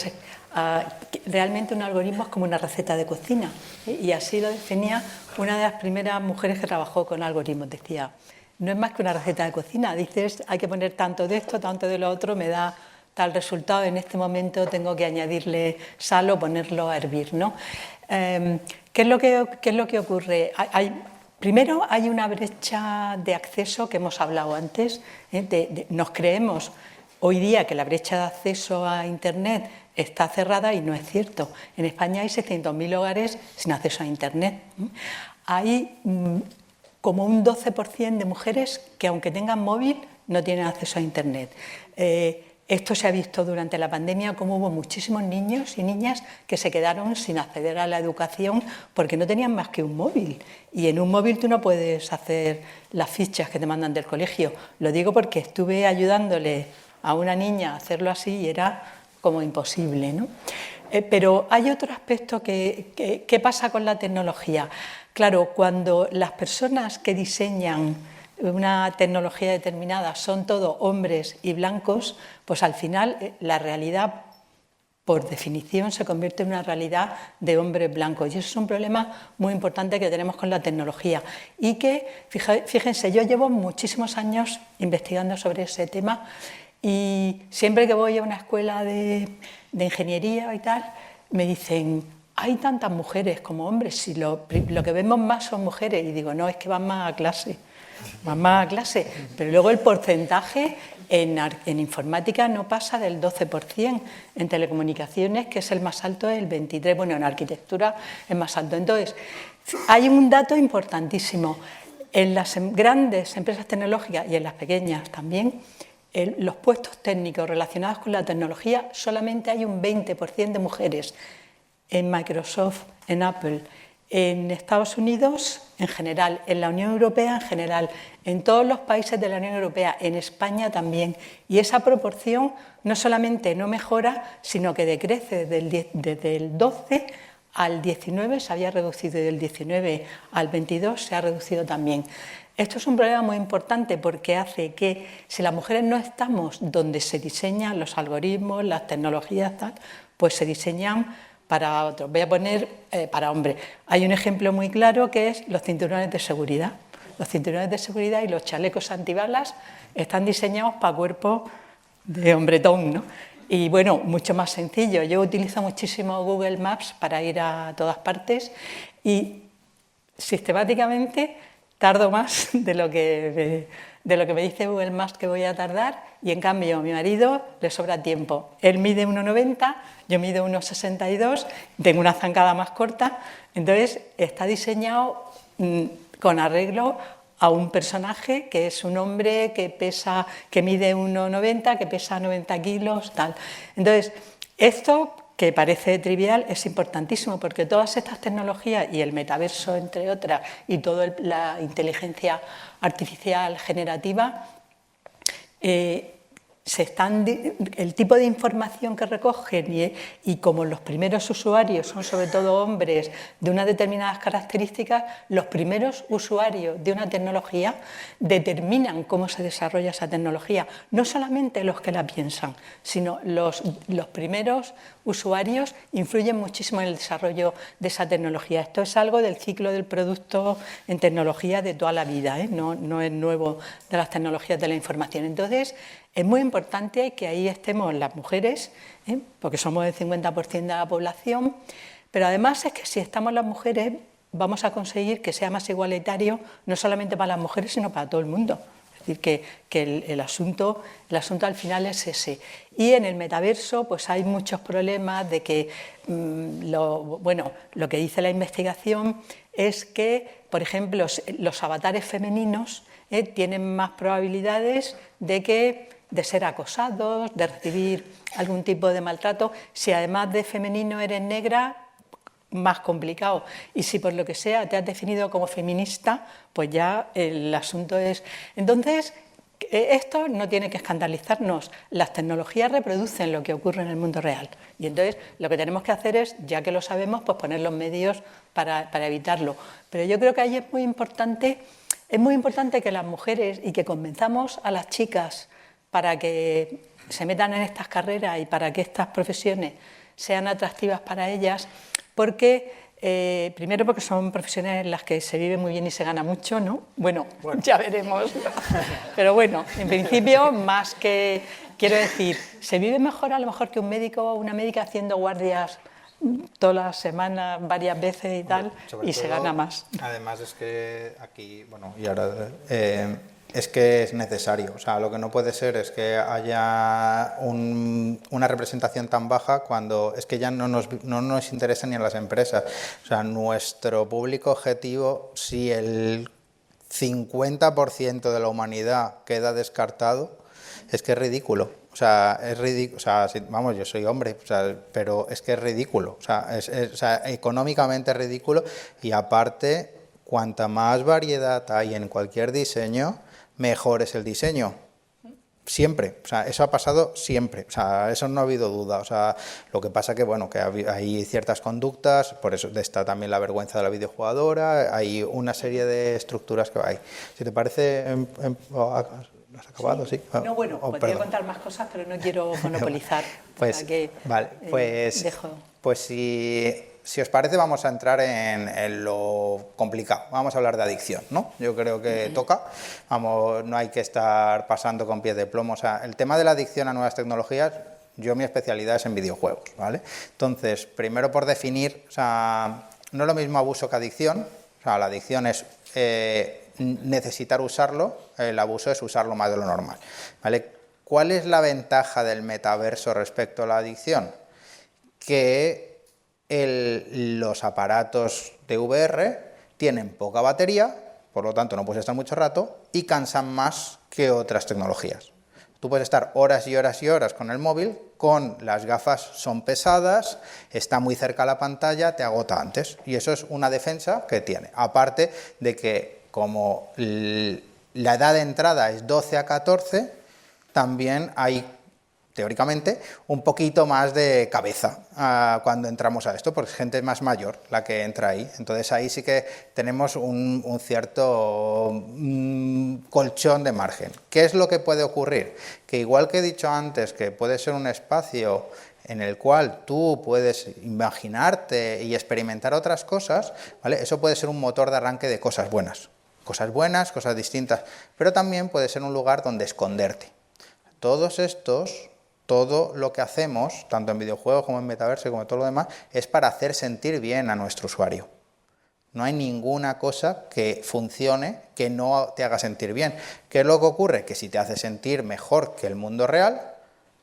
realmente un algoritmo es como una receta de cocina. Y así lo definía una de las primeras mujeres que trabajó con algoritmos. Decía, no es más que una receta de cocina. Dices, hay que poner tanto de esto, tanto de lo otro, me da tal resultado. En este momento tengo que añadirle sal o ponerlo a hervir, ¿no? ¿Qué es lo que ocurre? Primero, hay una brecha de acceso que hemos hablado antes. Nos creemos hoy día que la brecha de acceso a Internet está cerrada y no es cierto. En España hay 600.000 hogares sin acceso a Internet. Hay como un 12% de mujeres que, aunque tengan móvil, no tienen acceso a Internet. Esto se ha visto durante la pandemia, como hubo muchísimos niños y niñas que se quedaron sin acceder a la educación porque no tenían más que un móvil. Y en un móvil tú no puedes hacer las fichas que te mandan del colegio. Lo digo porque estuve ayudándole a una niña a hacerlo así y era como imposible, ¿no? Pero hay otro aspecto ¿qué pasa con la tecnología? Claro, cuando las personas que diseñan una tecnología determinada son todos hombres y blancos, pues al final la realidad, por definición, se convierte en una realidad de hombres blancos. Y eso es un problema muy importante que tenemos con la tecnología. Y que, fíjense, yo llevo muchísimos años investigando sobre ese tema y siempre que voy a una escuela de ingeniería y tal, me dicen, hay tantas mujeres como hombres, si lo que vemos más son mujeres. Y digo, no, es que van más a clase. Pero luego el porcentaje en informática no pasa del 12%, en telecomunicaciones, que es el más alto, el 23%, bueno, en arquitectura es más alto. Entonces, hay un dato importantísimo. En las grandes empresas tecnológicas y en las pequeñas también, los puestos técnicos relacionados con la tecnología solamente hay un 20% de mujeres. En Microsoft, en Apple, en Estados Unidos en general, en la Unión Europea en general, en todos los países de la Unión Europea, en España también. Y esa proporción no solamente no mejora, sino que decrece desde el 12 al 19, se había reducido, y del 19 al 22 se ha reducido también. Esto es un problema muy importante porque hace que si las mujeres no estamos donde se diseñan los algoritmos, las tecnologías, tal, pues se diseñan para otros. Voy a poner para hombres. Hay un ejemplo muy claro que es los cinturones de seguridad. Los cinturones de seguridad y los chalecos antibalas están diseñados para cuerpos de hombretón, ¿no? Y bueno, mucho más sencillo. Yo utilizo muchísimo Google Maps para ir a todas partes y sistemáticamente tardo más de lo que me dice Google Maps que voy a tardar, y en cambio a mi marido le sobra tiempo. Él mide 1,90, yo mido 1,62, tengo una zancada más corta, entonces está diseñado con arreglo a un personaje que es un hombre que mide 1,90, que pesa 90 kilos, tal. Entonces, esto que parece trivial es importantísimo porque todas estas tecnologías y el metaverso, entre otras, y toda la inteligencia artificial generativa, el tipo de información que recogen y como los primeros usuarios son sobre todo hombres de unas determinadas características, los primeros usuarios de una tecnología determinan cómo se desarrolla esa tecnología, no solamente los que la piensan, sino los primeros usuarios influyen muchísimo en el desarrollo de esa tecnología. Esto es algo del ciclo del producto en tecnología de toda la vida, no es nuevo de las tecnologías de la información. Entonces, es muy importante que ahí estemos las mujeres, porque somos el 50% de la población, pero además es que si estamos las mujeres vamos a conseguir que sea más igualitario, no solamente para las mujeres, sino para todo el mundo. Es decir, que el asunto al final es ese. Y en el metaverso pues hay muchos problemas de que, lo que dice la investigación es que, por ejemplo, los avatares femeninos tienen más probabilidades de ser acosados, de recibir algún tipo de maltrato. Si además de femenino eres negra, más complicado. Y si por lo que sea te has definido como feminista, pues ya el asunto es... Entonces, esto no tiene que escandalizarnos. Las tecnologías reproducen lo que ocurre en el mundo real. Y entonces lo que tenemos que hacer es, ya que lo sabemos, pues poner los medios para evitarlo. Pero yo creo que ahí es muy importante que las mujeres y que convenzamos a las chicas para que se metan en estas carreras y para que estas profesiones sean atractivas para ellas, porque primero porque son profesiones en las que se vive muy bien y se gana mucho, ¿no? Bueno, ya veremos. Pero bueno, en principio, más que, quiero decir, se vive mejor a lo mejor que un médico o una médica haciendo guardias todas las semanas, varias veces y tal, y se gana más. Además es que aquí, y ahora... es que es necesario, o sea, lo que no puede ser es que haya una representación tan baja cuando es que ya no nos interesa ni a las empresas. O sea, nuestro público objetivo, si el 50% de la humanidad queda descartado, es que es ridículo. O sea, es ridículo. O sea, yo soy hombre, pero es que es ridículo. O sea, económicamente es ridículo y aparte, cuanta más variedad hay en cualquier diseño, mejor es el diseño. Siempre, o sea, eso ha pasado siempre, o sea, eso no ha habido duda. O sea, lo que pasa que hay ciertas conductas, por eso está también la vergüenza de la videojugadora, hay una serie de estructuras que hay. Si te parece, ¿has acabado? Sí. No, podría contar más cosas, pero no quiero monopolizar. Pues, vale, pues si os parece, vamos a entrar en lo complicado. Vamos a hablar de adicción, ¿no? Yo creo que toca. No hay que estar pasando con pies de plomo. O sea, el tema de la adicción a nuevas tecnologías, mi especialidad es en videojuegos, ¿vale? Entonces, primero por definir, o sea, no es lo mismo abuso que adicción. O sea, la adicción es necesitar usarlo, el abuso es usarlo más de lo normal, ¿vale? ¿Cuál es la ventaja del metaverso respecto a la adicción? Que los aparatos de VR tienen poca batería, por lo tanto no puedes estar mucho rato y cansan más que otras tecnologías. Tú puedes estar horas y horas y horas con el móvil, con las gafas son pesadas, está muy cerca la pantalla, te agota antes y eso es una defensa que tiene. Aparte de que como la edad de entrada es 12 a 14, también hay teóricamente, un poquito más de cabeza cuando entramos a esto, porque es gente más mayor la que entra ahí. Entonces ahí sí que tenemos un cierto colchón de margen. ¿Qué es lo que puede ocurrir? Que igual que he dicho antes, que puede ser un espacio en el cual tú puedes imaginarte y experimentar otras cosas, ¿vale? Eso puede ser un motor de arranque de cosas buenas, cosas distintas, pero también puede ser un lugar donde esconderte. Todo lo que hacemos, tanto en videojuegos como en metaverso como en todo lo demás, es para hacer sentir bien a nuestro usuario. No hay ninguna cosa que funcione que no te haga sentir bien. ¿Qué es lo que ocurre? Que si te hace sentir mejor que el mundo real,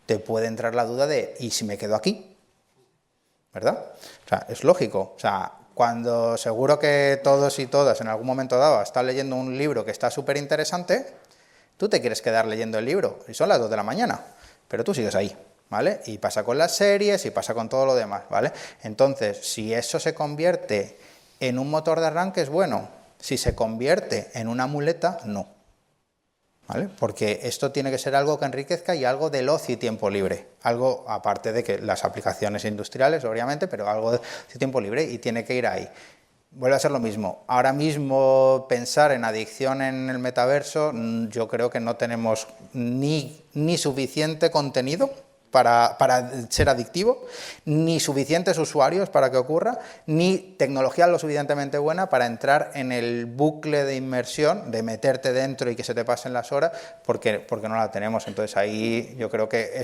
te puede entrar la duda de ¿y si me quedo aquí? ¿Verdad? O sea, es lógico. O sea, cuando seguro que todos y todas en algún momento dado están leyendo un libro que está súper interesante, tú te quieres quedar leyendo el libro y son las 2 de la mañana. Pero tú sigues ahí, ¿vale? Y pasa con las series y pasa con todo lo demás, ¿vale? Entonces, si eso se convierte en un motor de arranque, es bueno. Si se convierte en una muleta, no. ¿vale? Porque esto tiene que ser algo que enriquezca y algo del ocio y tiempo libre. Algo, aparte de que las aplicaciones industriales, obviamente, pero algo de tiempo libre y tiene que ir ahí. Vuelve a ser lo mismo. Ahora mismo pensar en adicción en el metaverso, yo creo que no tenemos ni suficiente contenido para ser adictivo, ni suficientes usuarios para que ocurra, ni tecnología lo suficientemente buena para entrar en el bucle de inmersión, de meterte dentro y que se te pasen las horas, porque no la tenemos. Entonces ahí yo creo que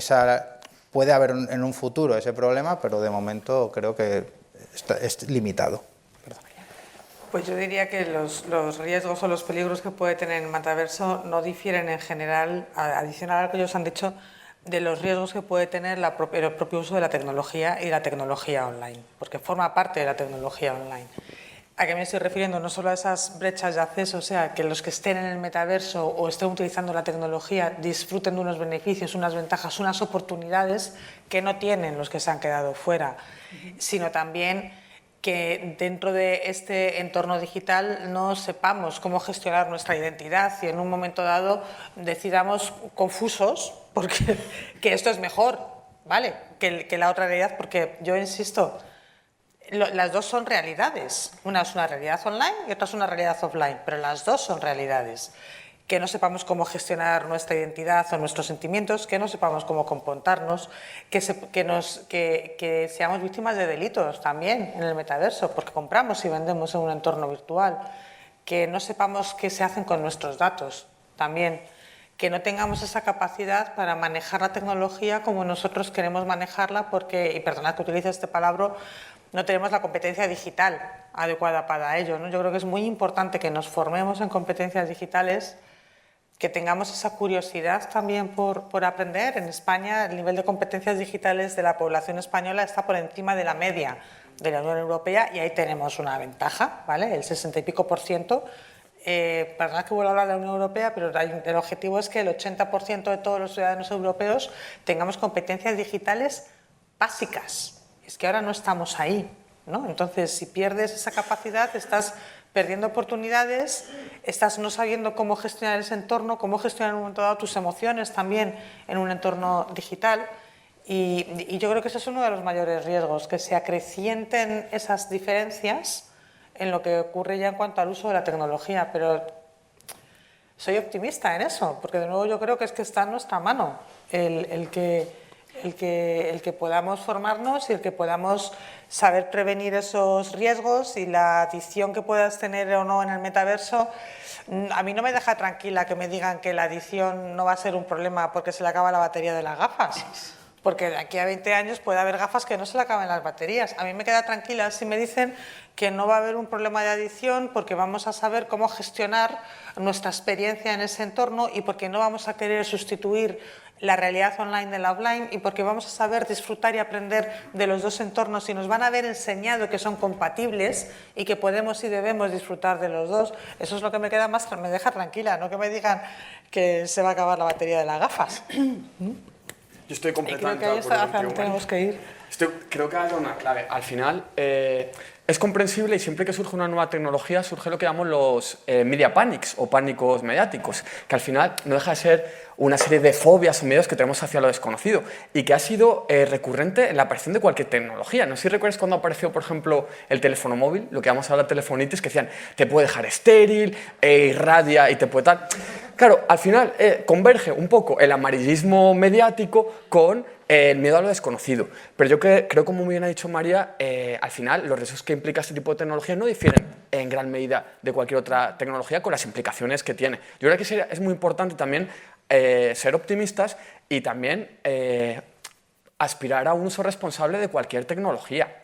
puede haber en un futuro ese problema, pero de momento creo que es limitado. Pues yo diría que los riesgos o los peligros que puede tener el metaverso no difieren en general, adicional a lo que ellos han dicho, de los riesgos que puede tener el propio uso de la tecnología y la tecnología online, porque forma parte de la tecnología online. ¿A qué me estoy refiriendo? No solo a esas brechas de acceso, o sea, que los que estén en el metaverso o estén utilizando la tecnología disfruten de unos beneficios, unas ventajas, unas oportunidades que no tienen los que se han quedado fuera, sino también que dentro de este entorno digital no sepamos cómo gestionar nuestra identidad y en un momento dado decidamos confusos porque que esto es mejor, ¿vale?, que la otra realidad, porque yo insisto, las dos son realidades. Una es una realidad online y otra es una realidad offline, pero las dos son realidades. Que no sepamos cómo gestionar nuestra identidad o nuestros sentimientos, que no sepamos cómo comportarnos, que seamos víctimas de delitos también en el metaverso, porque compramos y vendemos en un entorno virtual, que no sepamos qué se hacen con nuestros datos también, que no tengamos esa capacidad para manejar la tecnología como nosotros queremos manejarla, porque, y perdonad que utilice este palabra, no tenemos la competencia digital adecuada para ello, ¿no? Yo creo que es muy importante que nos formemos en competencias digitales, que tengamos esa curiosidad también por aprender. En España el nivel de competencias digitales de la población española está por encima de la media de la Unión Europea y ahí tenemos una ventaja, ¿vale? El 60 y pico %. Perdonad que vuelvo a hablar de la Unión Europea, pero el objetivo es que el 80% de todos los ciudadanos europeos tengamos competencias digitales básicas. Es que ahora no estamos ahí, ¿no? Entonces, si pierdes esa capacidad, estás perdiendo oportunidades, estás no sabiendo cómo gestionar ese entorno, cómo gestionar en un momento dado tus emociones también en un entorno digital. Y yo creo que ese es uno de los mayores riesgos, que se acrecienten esas diferencias en lo que ocurre ya en cuanto al uso de la tecnología. Pero soy optimista en eso, porque de nuevo yo creo que es que está en nuestra mano el que podamos formarnos y el que podamos saber prevenir esos riesgos, y la adicción que puedas tener o no en el metaverso. A mí no me deja tranquila que me digan que la adicción no va a ser un problema porque se le acaba la batería de las gafas, porque de aquí a 20 años puede haber gafas que no se le acaben las baterías. A mí me queda tranquila si me dicen que no va a haber un problema de adicción porque vamos a saber cómo gestionar nuestra experiencia en ese entorno, y porque no vamos a querer sustituir la realidad online de la offline, y porque vamos a saber disfrutar y aprender de los dos entornos y nos van a haber enseñado que son compatibles y que podemos y debemos disfrutar de los dos. Eso es lo que me deja tranquila, no que me digan que se va a acabar la batería de las gafas. Yo estoy completamente de acuerdo hacia contigo, tenemos que ir. Creo que ha dado una clave. Al final, es comprensible, y siempre que surge una nueva tecnología surge lo que llamamos los media panics o pánicos mediáticos, que al final no deja de ser una serie de fobias o miedos que tenemos hacia lo desconocido y que ha sido recurrente en la aparición de cualquier tecnología. No sé si recuerdas cuando apareció, por ejemplo, el teléfono móvil, lo que llamamos ahora telefonitis, que decían te puede dejar estéril, irradia y te puede tal. Claro, al final converge un poco el amarillismo mediático con el miedo a lo desconocido. Pero yo creo, como muy bien ha dicho María, al final los riesgos que implica este tipo de tecnología no difieren en gran medida de cualquier otra tecnología, con las implicaciones que tiene. Yo creo que es muy importante también ser optimistas y también aspirar a un uso responsable de cualquier tecnología.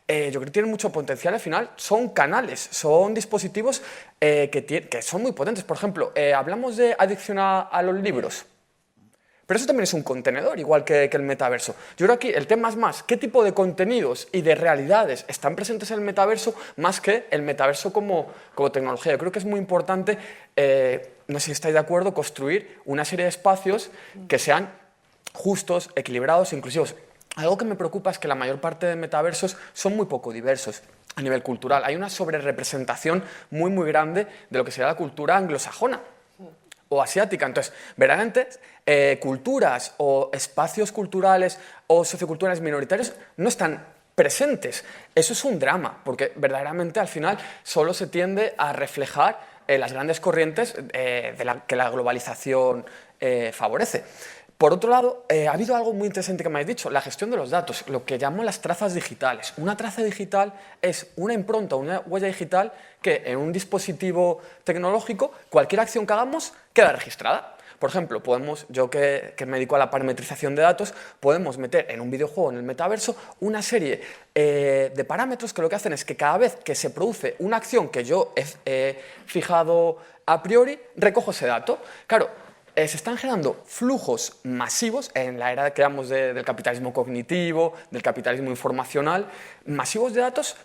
Yo creo que tienen mucho potencial. Al final son canales, son dispositivos que son muy potentes. Por ejemplo, hablamos de adicción a los libros, pero eso también es un contenedor, igual que el metaverso. Yo creo que aquí el tema es más qué tipo de contenidos y de realidades están presentes en el metaverso, más que el metaverso como tecnología. Yo creo que es muy importante, no sé si estáis de acuerdo, construir una serie de espacios que sean justos, equilibrados e inclusivos. Algo que me preocupa es que la mayor parte de metaversos son muy poco diversos a nivel cultural. Hay una sobrerepresentación muy grande de lo que sería la cultura anglosajona. o asiática. Entonces, verdaderamente, culturas o espacios culturales o socioculturales minoritarios no están presentes. Eso es un drama, porque verdaderamente al final solo se tiende a reflejar las grandes corrientes que la globalización favorece. Por otro lado, ha habido algo muy interesante que me habéis dicho, la gestión de los datos, lo que llamo las trazas digitales. Una traza digital es una impronta, una huella digital que en un dispositivo tecnológico, cualquier acción que hagamos queda registrada. Por ejemplo, yo que me dedico a la parametrización de datos, podemos meter en un videojuego, en el metaverso, una serie de parámetros que lo que hacen es que cada vez que se produce una acción que yo he fijado a priori, recojo ese dato. Claro, se están generando flujos masivos en la era que llamamos del capitalismo cognitivo, del capitalismo informacional, masivos de datos,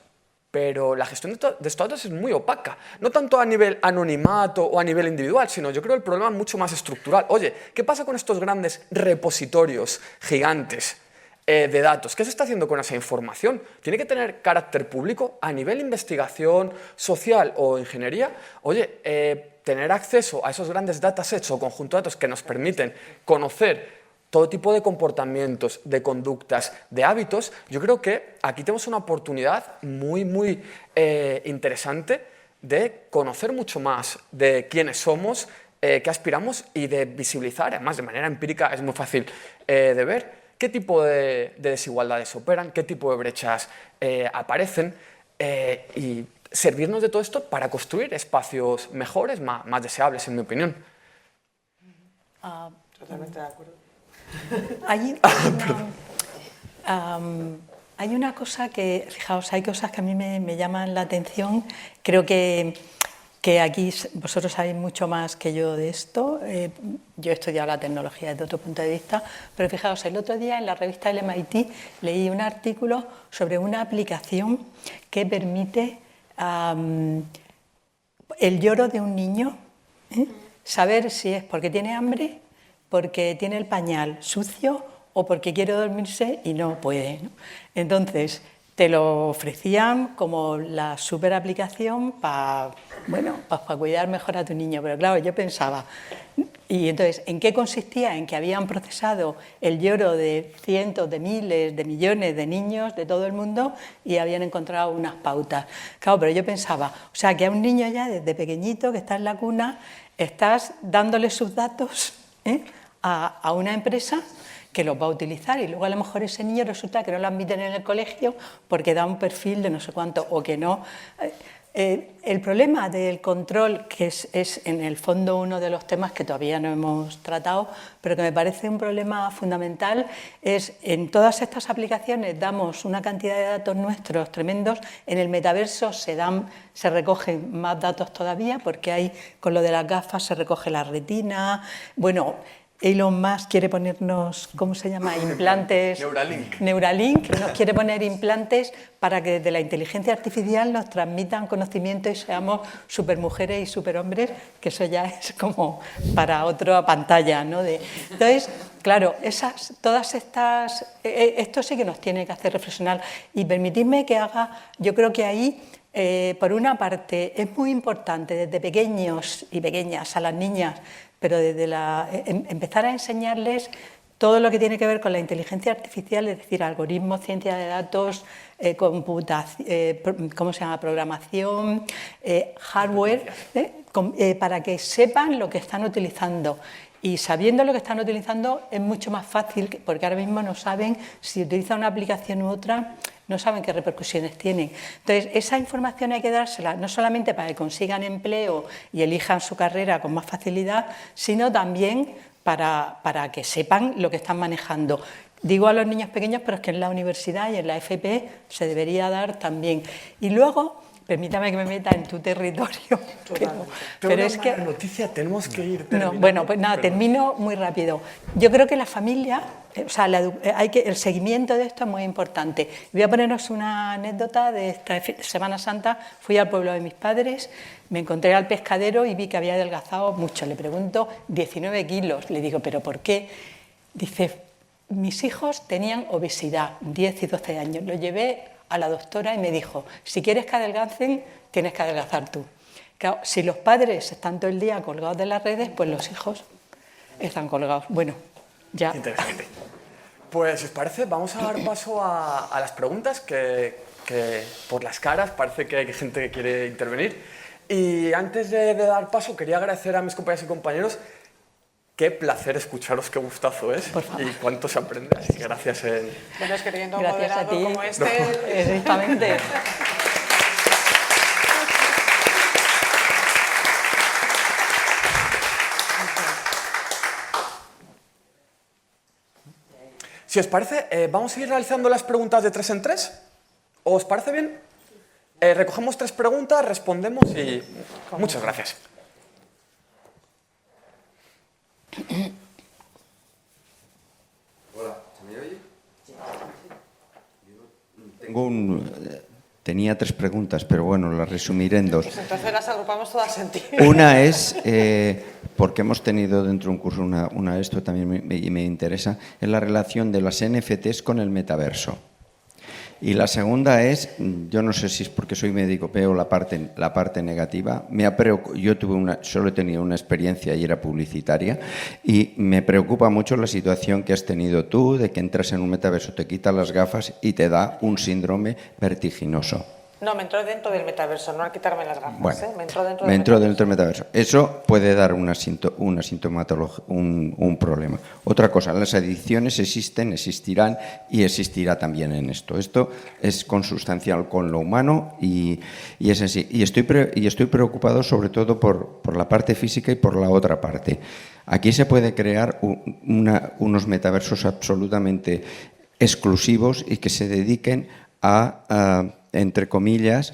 pero la gestión de estos datos es muy opaca. No tanto a nivel anonimato o a nivel individual, sino yo creo el problema es mucho más estructural. Oye, ¿qué pasa con estos grandes repositorios gigantes de datos? ¿Qué se está haciendo con esa información? ¿Tiene que tener carácter público a nivel investigación social o ingeniería? Oye, tener acceso a esos grandes datasets o conjuntos de datos que nos permiten conocer todo tipo de comportamientos, de conductas, de hábitos, yo creo que aquí tenemos una oportunidad muy interesante de conocer mucho más de quiénes somos, qué aspiramos y de visibilizar, además de manera empírica es muy fácil de ver qué tipo de desigualdades operan, qué tipo de brechas aparecen y servirnos de todo esto para construir espacios mejores, más deseables, en mi opinión. Totalmente de acuerdo. Hay una cosa que, fijaos, hay cosas que a mí me llaman la atención. Creo que aquí vosotros sabéis mucho más que yo de esto. Yo he estudiado la tecnología desde otro punto de vista, pero fijaos, el otro día en la revista del MIT leí un artículo sobre una aplicación que permite el lloro de un niño, saber si es porque tiene hambre, porque tiene el pañal sucio o porque quiere dormirse y no puede, ¿no? Entonces, te lo ofrecían como la super aplicación para cuidar mejor a tu niño. Pero claro, yo pensaba, y entonces, ¿en qué consistía? En que habían procesado el lloro de cientos, de miles, de millones de niños de todo el mundo y habían encontrado unas pautas. Claro, pero yo pensaba, o sea, que a un niño ya desde pequeñito que está en la cuna, estás dándole sus datos a una empresa que los va a utilizar y luego a lo mejor ese niño resulta que no lo admiten en el colegio porque da un perfil de no sé cuánto o que no. El problema del control, que es en el fondo uno de los temas que todavía no hemos tratado, pero que me parece un problema fundamental, es en todas estas aplicaciones damos una cantidad de datos nuestros tremendos, en el metaverso se recogen más datos todavía porque hay, con lo de las gafas se recoge la retina, bueno. Elon Musk quiere ponernos, ¿cómo se llama? Implantes. Neuralink, que nos quiere poner implantes para que desde la inteligencia artificial nos transmitan conocimiento y seamos supermujeres y superhombres, que eso ya es como para otra pantalla, ¿no? Entonces, claro, todas estas, esto sí que nos tiene que hacer reflexionar. Y permitidme que yo creo que ahí, por una parte, es muy importante desde pequeños y pequeñas a las niñas, pero desde empezar a enseñarles todo lo que tiene que ver con la inteligencia artificial, es decir, algoritmos, ciencia de datos, programación, hardware, para que sepan lo que están utilizando. Y sabiendo lo que están utilizando es mucho más fácil, porque ahora mismo no saben si utilizan una aplicación u otra, no saben qué repercusiones tienen. Entonces, esa información hay que dársela no solamente para que consigan empleo y elijan su carrera con más facilidad, sino también para que sepan lo que están manejando. Digo a los niños pequeños, pero es que en la universidad y en la FP se debería dar también. Y luego, permítame que me meta en tu territorio. Pero es que noticia, tenemos que ir. No, bueno, pues nada, termino muy rápido. Yo creo que la familia, o sea, el seguimiento de esto es muy importante. Voy a poneros una anécdota de esta Semana Santa. Fui al pueblo de mis padres, me encontré al pescadero y vi que había adelgazado mucho. Le pregunto, 19 kilos. Le digo, ¿pero por qué? Dice, mis hijos tenían obesidad, 10 y 12 años. Lo llevé a la doctora y me dijo, si quieres que adelgacen, tienes que adelgazar tú. Claro, si los padres están todo el día colgados de las redes, pues los hijos están colgados. Bueno, ya. Interesante. Pues, si os parece, vamos a dar paso a las preguntas, que por las caras parece que hay gente que quiere intervenir. Y antes de dar paso, quería agradecer a mis compañeras y compañeros. Qué placer escucharos, qué gustazo es y cuánto se aprende. Así que gracias. Bueno, es que teniendo un Gracias a moderador ti. como este... Exactamente. Si os parece, vamos a ir realizando las preguntas de 3 en 3. ¿Os parece bien? Recogemos 3 preguntas, respondemos y... Muchas gracias. Hola, ¿se me oye? Tenía 3 preguntas, pero bueno, las resumiré en 2. Pues entonces las agrupamos todas en ti. Una es, porque hemos tenido dentro de un curso esto también me interesa, es la relación de las NFTs con el metaverso. Y la segunda es, yo no sé si es porque soy médico, veo la parte negativa. Yo solo he tenido una experiencia y era publicitaria, y me preocupa mucho la situación que has tenido tú, de que entras en un metaverso, te quitas las gafas y te da un síndrome vertiginoso. No, me entró dentro del metaverso, no al quitarme las gafas. Bueno, Me entró dentro del metaverso. Eso puede dar una sintomatología, un problema. Otra cosa, las adicciones existen, existirán y existirá también en esto. Esto es consustancial con lo humano y es así. Y estoy preocupado sobre todo por la parte física y por la otra parte. Aquí se puede crear unos metaversos absolutamente exclusivos y que se dediquen a entre comillas,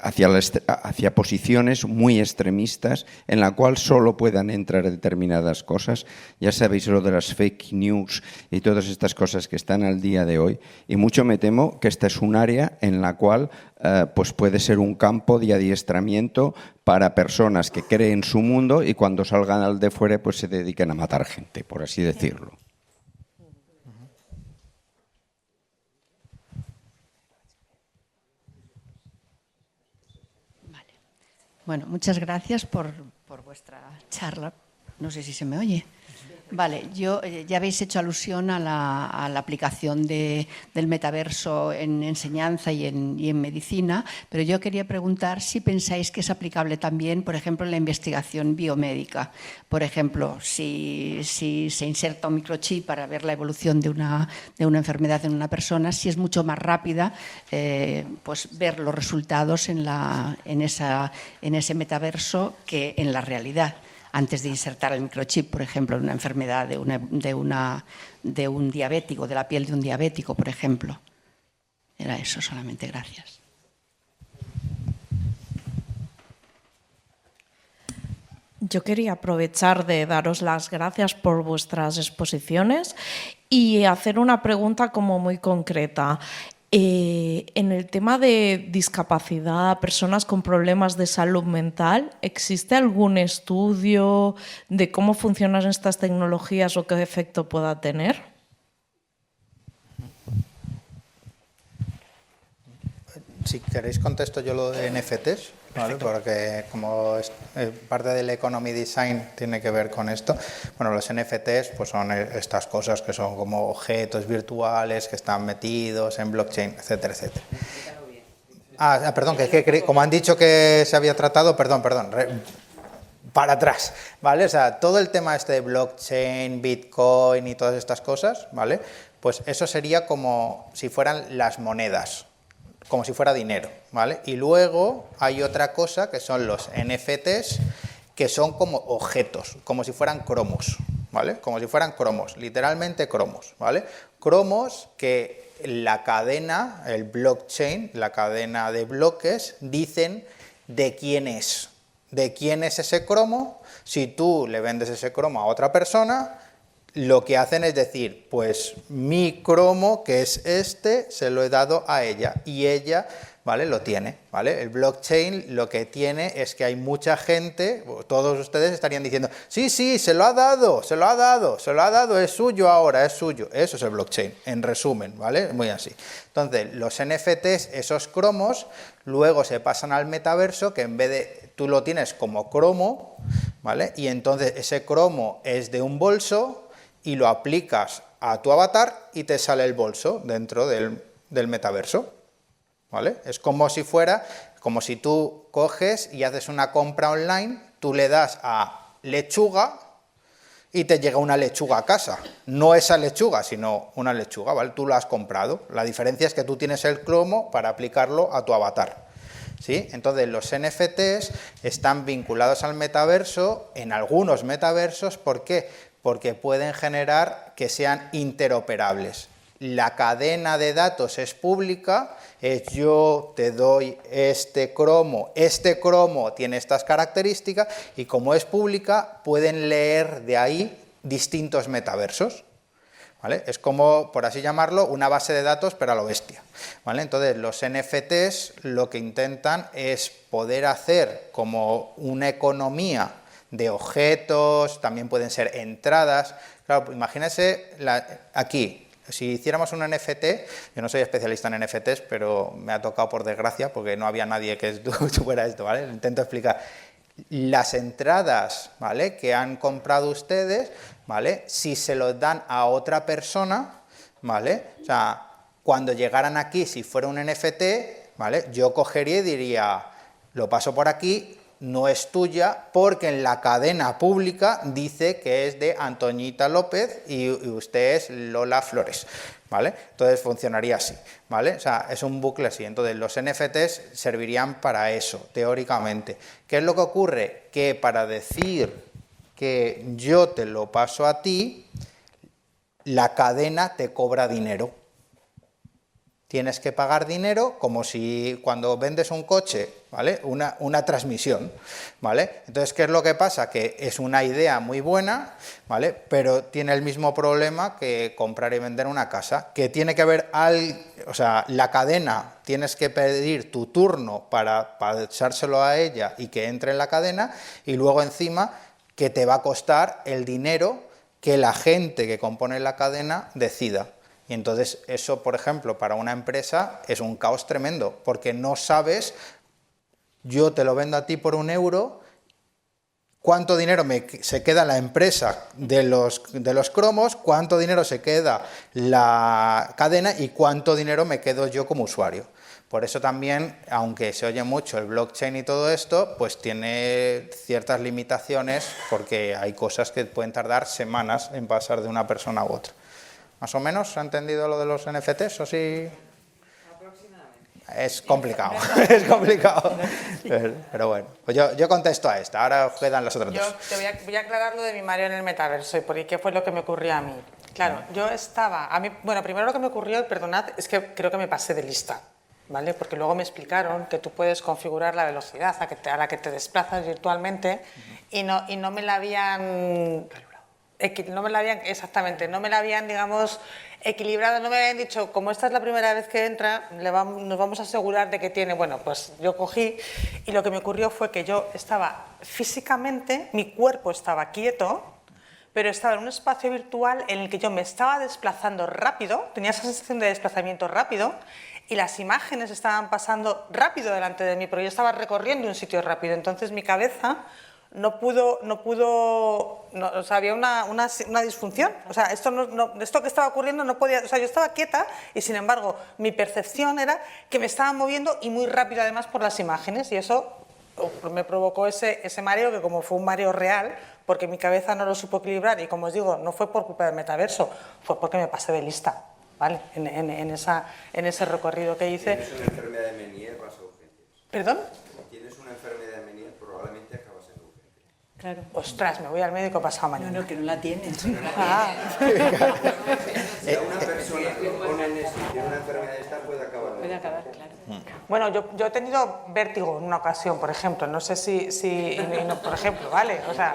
hacia posiciones muy extremistas en la cual solo puedan entrar determinadas cosas. Ya sabéis lo de las fake news y todas estas cosas que están al día de hoy. Y mucho me temo que esta es un área en la cual pues puede ser un campo de adiestramiento para personas que creen su mundo y cuando salgan al de fuera pues se dediquen a matar gente, por así decirlo. Bueno, muchas gracias por vuestra charla. No sé si se me oye. Vale, ya habéis hecho alusión a la aplicación del metaverso en enseñanza y en medicina, pero yo quería preguntar si pensáis que es aplicable también, por ejemplo, en la investigación biomédica. Por ejemplo, si se inserta un microchip para ver la evolución de una enfermedad en una persona, si es mucho más rápida pues ver los resultados en ese metaverso que en la realidad, antes de insertar el microchip, por ejemplo, en una enfermedad de un diabético, de la piel de un diabético, por ejemplo. Era eso solamente, gracias. Yo quería aprovechar de daros las gracias por vuestras exposiciones y hacer una pregunta como muy concreta. En el tema de discapacidad, personas con problemas de salud mental, ¿existe algún estudio de cómo funcionan estas tecnologías o qué efecto pueda tener? Si queréis contesto yo lo de NFTs, ¿vale? Porque como parte del economy design tiene que ver con esto. Bueno, los NFTs pues son estas cosas que son como objetos virtuales que están metidos en blockchain, etcétera, etcétera. Perdón, que como han dicho que se había tratado, perdón, para atrás, ¿vale? O sea, todo el tema este de blockchain, Bitcoin y todas estas cosas, ¿vale? Pues eso sería como si fueran las monedas, como si fuera dinero, ¿vale? Y luego hay otra cosa que son los NFTs, que son como objetos, como si fueran cromos, ¿vale? Como si fueran cromos, literalmente cromos, ¿vale? Cromos que la cadena, el blockchain, la cadena de bloques, dicen de quién es. De quién es ese cromo. Si tú le vendes ese cromo a otra persona, lo que hacen es decir, pues mi cromo, que es este, se lo he dado a ella y ella, ¿vale?, lo tiene, ¿vale? El blockchain lo que tiene es que hay mucha gente, todos ustedes estarían diciendo, sí, sí, se lo ha dado, es suyo ahora, es suyo. Eso es el blockchain, en resumen, ¿vale? Muy así. Entonces, los NFTs, esos cromos, luego se pasan al metaverso, que en vez de, tú lo tienes como cromo, ¿vale? Y entonces ese cromo es de un bolso y lo aplicas a tu avatar y te sale el bolso dentro del metaverso, ¿vale? Es como si fuera, como si tú coges y haces una compra online, tú le das a lechuga y te llega una lechuga a casa. No esa lechuga, sino una lechuga, ¿vale? Tú la has comprado. La diferencia es que tú tienes el cromo para aplicarlo a tu avatar, ¿sí? Entonces los NFTs están vinculados al metaverso, en algunos metaversos. ¿Por qué? Porque pueden generar que sean interoperables. La cadena de datos es pública, es yo te doy este cromo tiene estas características y como es pública pueden leer de ahí distintos metaversos, ¿vale? Es como, por así llamarlo, una base de datos pero a lo bestia, ¿vale? Entonces los NFTs lo que intentan es poder hacer como una economía de objetos, también pueden ser entradas. Claro, imagínense aquí. Si hiciéramos un NFT, yo no soy especialista en NFTs, pero me ha tocado por desgracia, porque no había nadie que supiera esto, ¿vale? Lo intento explicar. Las entradas, ¿vale?, que han comprado ustedes, ¿vale?, si se los dan a otra persona, ¿vale?, o sea, cuando llegaran aquí, si fuera un NFT, ¿vale?, yo cogería y diría, lo paso por aquí, no es tuya, porque en la cadena pública dice que es de Antoñita López y usted es Lola Flores, ¿vale? Entonces funcionaría así, ¿vale? O sea, es un bucle así. Entonces los NFTs servirían para eso, teóricamente. ¿Qué es lo que ocurre? Que para decir que yo te lo paso a ti, la cadena te cobra dinero. Tienes que pagar dinero como si cuando vendes un coche, ¿vale?, una transmisión, ¿vale? Entonces, ¿qué es lo que pasa? Que es una idea muy buena, ¿vale?, pero tiene el mismo problema que comprar y vender una casa, que tiene que haber o sea, la cadena, tienes que pedir tu turno para pasárselo a ella y que entre en la cadena, y luego encima que te va a costar el dinero que la gente que compone la cadena decida. Y entonces eso, por ejemplo, para una empresa es un caos tremendo, porque no sabes, yo te lo vendo a ti por €1, cuánto dinero se queda la empresa de los cromos, cuánto dinero se queda la cadena y cuánto dinero me quedo yo como usuario. Por eso también, aunque se oye mucho el blockchain y todo esto, pues tiene ciertas limitaciones, porque hay cosas que pueden tardar semanas en pasar de una persona a otra. ¿Más o menos se ha entendido lo de los NFTs? ¿O sí? Aproximadamente. Es complicado, es complicado. Pero bueno, pues yo contesto a esta, ahora quedan las otras dos. Yo te voy a aclarar lo de mi Mario en el metaverso y por qué fue lo que me ocurrió a mí. Claro, yo estaba, bueno, primero lo que me ocurrió, perdonad, es que creo que me pasé de lista, ¿vale? Porque luego me explicaron que tú puedes configurar la velocidad a la que te desplazas virtualmente y no me la habían... exactamente, no me la habían, digamos, equilibrado, no me habían dicho, como esta es la primera vez que entra, nos vamos a asegurar de que tiene, bueno, pues yo cogí y lo que me ocurrió fue que yo estaba físicamente, mi cuerpo estaba quieto, pero estaba en un espacio virtual en el que yo me estaba desplazando rápido, tenía esa sensación de desplazamiento rápido y las imágenes estaban pasando rápido delante de mí, porque yo estaba recorriendo un sitio rápido, entonces mi cabeza... No pudo, o sea, había una disfunción, o sea, esto que estaba ocurriendo no podía, o sea, yo estaba quieta y sin embargo mi percepción era que me estaba moviendo y muy rápido además por las imágenes y eso me provocó ese mareo que como fue un mareo real, porque mi cabeza no lo supo equilibrar y como os digo, no fue por culpa del metaverso, fue porque me pasé de lista, ¿vale? En ese recorrido que hice. ¿Tienes una enfermedad de Meniere, vas a urgencias? ¿Perdón? ¿Tienes una enfermedad de Meniere? Probablemente acabas en urgencias. Claro. Ostras, me voy al médico pasado mañana. No, que no la tienes. Ah. Si una persona que pone en esto y tiene una enfermedad esta puede acabar. Puede acabar, claro. Bueno, yo he tenido vértigo en una ocasión, por ejemplo. No sé si no, por ejemplo, ¿vale? O sea,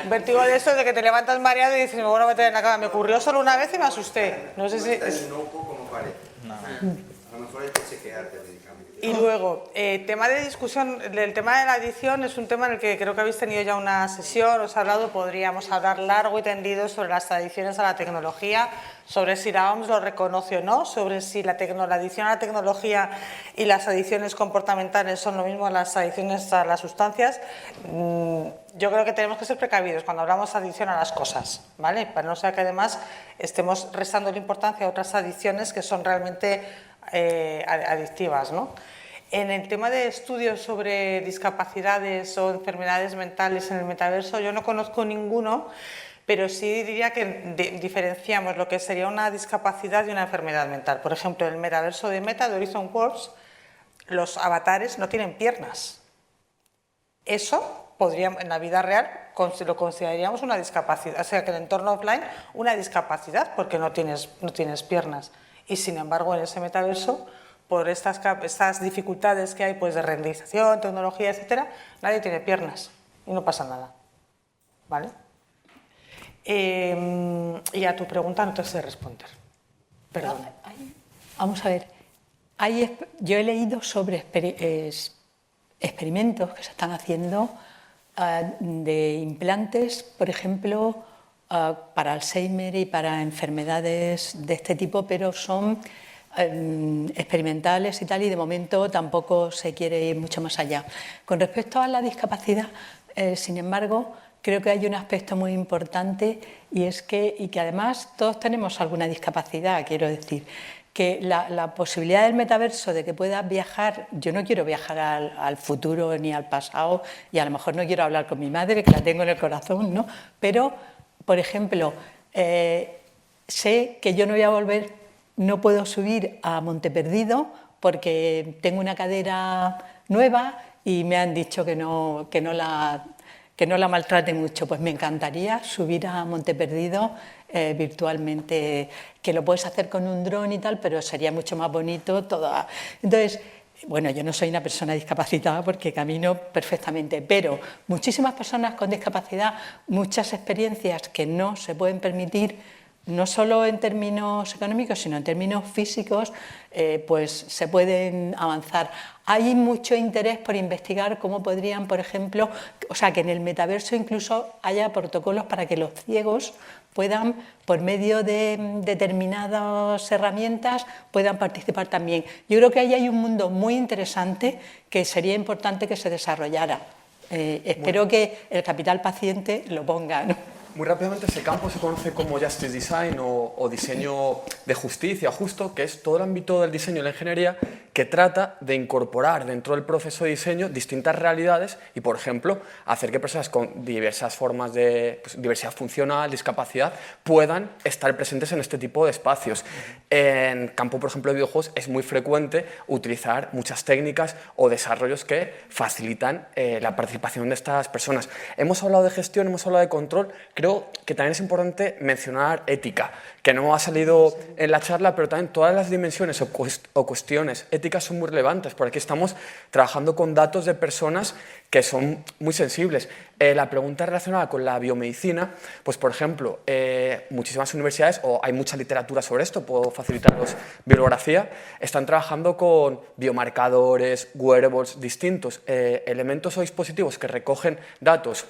vértigo de eso de que te levantas mareado y dices, me voy a meter en la cama. Me ocurrió solo una vez y me asusté. No sé si... No como parece. A lo mejor hay que chequearte médicamente. Y luego, tema de discusión, el tema de la adicción es un tema en el que creo que habéis tenido ya una sesión, os he hablado, podríamos hablar largo y tendido sobre las adicciones a la tecnología, sobre si la OMS lo reconoce o no, sobre si la adicción a la tecnología y las adicciones comportamentales son lo mismo, las adicciones a las sustancias. Yo creo que tenemos que ser precavidos cuando hablamos de adicción a las cosas, ¿vale? Para no ser que además estemos restando la importancia a otras adicciones que son realmente adictivas, ¿no? En el tema de estudios sobre discapacidades o enfermedades mentales en el metaverso, yo no conozco ninguno, pero sí diría que diferenciamos lo que sería una discapacidad y una enfermedad mental. Por ejemplo, en el metaverso de Meta, de Horizon Worlds, los avatares no tienen piernas. Eso podríamos, en la vida real lo consideraríamos una discapacidad, o sea que en el entorno offline una discapacidad porque no tienes piernas. Y sin embargo en ese metaverso, por estas dificultades que hay pues, de renderización, tecnología, etcétera, nadie tiene piernas y no pasa nada. ¿Vale? Y a tu pregunta no te sé responder. Perdón. Vamos a ver, yo he leído sobre experimentos que se están haciendo de implantes, por ejemplo, para Alzheimer y para enfermedades de este tipo, pero son experimentales y tal, y de momento tampoco se quiere ir mucho más allá. Con respecto a la discapacidad, sin embargo, creo que hay un aspecto muy importante y que además todos tenemos alguna discapacidad, quiero decir, que la posibilidad del metaverso de que puedas viajar, yo no quiero viajar al futuro ni al pasado y a lo mejor no quiero hablar con mi madre, que la tengo en el corazón, ¿no? Pero, por ejemplo, sé que yo no voy a volver, no puedo subir a Monteperdido porque tengo una cadera nueva y me han dicho que no la maltrate mucho. Pues me encantaría subir a Monteperdido virtualmente, que lo puedes hacer con un dron y tal, pero sería mucho más bonito todo. Entonces, bueno, yo no soy una persona discapacitada porque camino perfectamente, pero muchísimas personas con discapacidad, muchas experiencias que no se pueden permitir, no solo en términos económicos, sino en términos físicos, pues se pueden avanzar. Hay mucho interés por investigar cómo podrían, por ejemplo, o sea, que en el metaverso incluso haya protocolos para que los ciegos puedan, por medio de determinadas herramientas, puedan participar también. Yo creo que ahí hay un mundo muy interesante que sería importante que se desarrollara. Espero que el capital paciente lo ponga, ¿no? Muy rápidamente, ese campo se conoce como Justice Design o diseño de justicia, justo, que es todo el ámbito del diseño y la ingeniería que trata de incorporar dentro del proceso de diseño distintas realidades y, por ejemplo, hacer que personas con diversas formas de diversidad funcional, discapacidad, puedan estar presentes en este tipo de espacios. En campo, por ejemplo, de videojuegos es muy frecuente utilizar muchas técnicas o desarrollos que facilitan la participación de estas personas. Hemos hablado de gestión, hemos hablado de control. Creo que también es importante mencionar ética, que no ha salido en la charla, pero también todas las dimensiones o cuestiones éticas son muy relevantes, porque aquí estamos trabajando con datos de personas que son muy sensibles. La pregunta relacionada con la biomedicina, pues por ejemplo, muchísimas universidades, o hay mucha literatura sobre esto, puedo facilitaros bibliografía, están trabajando con biomarcadores, wearables, distintos elementos o dispositivos que recogen datos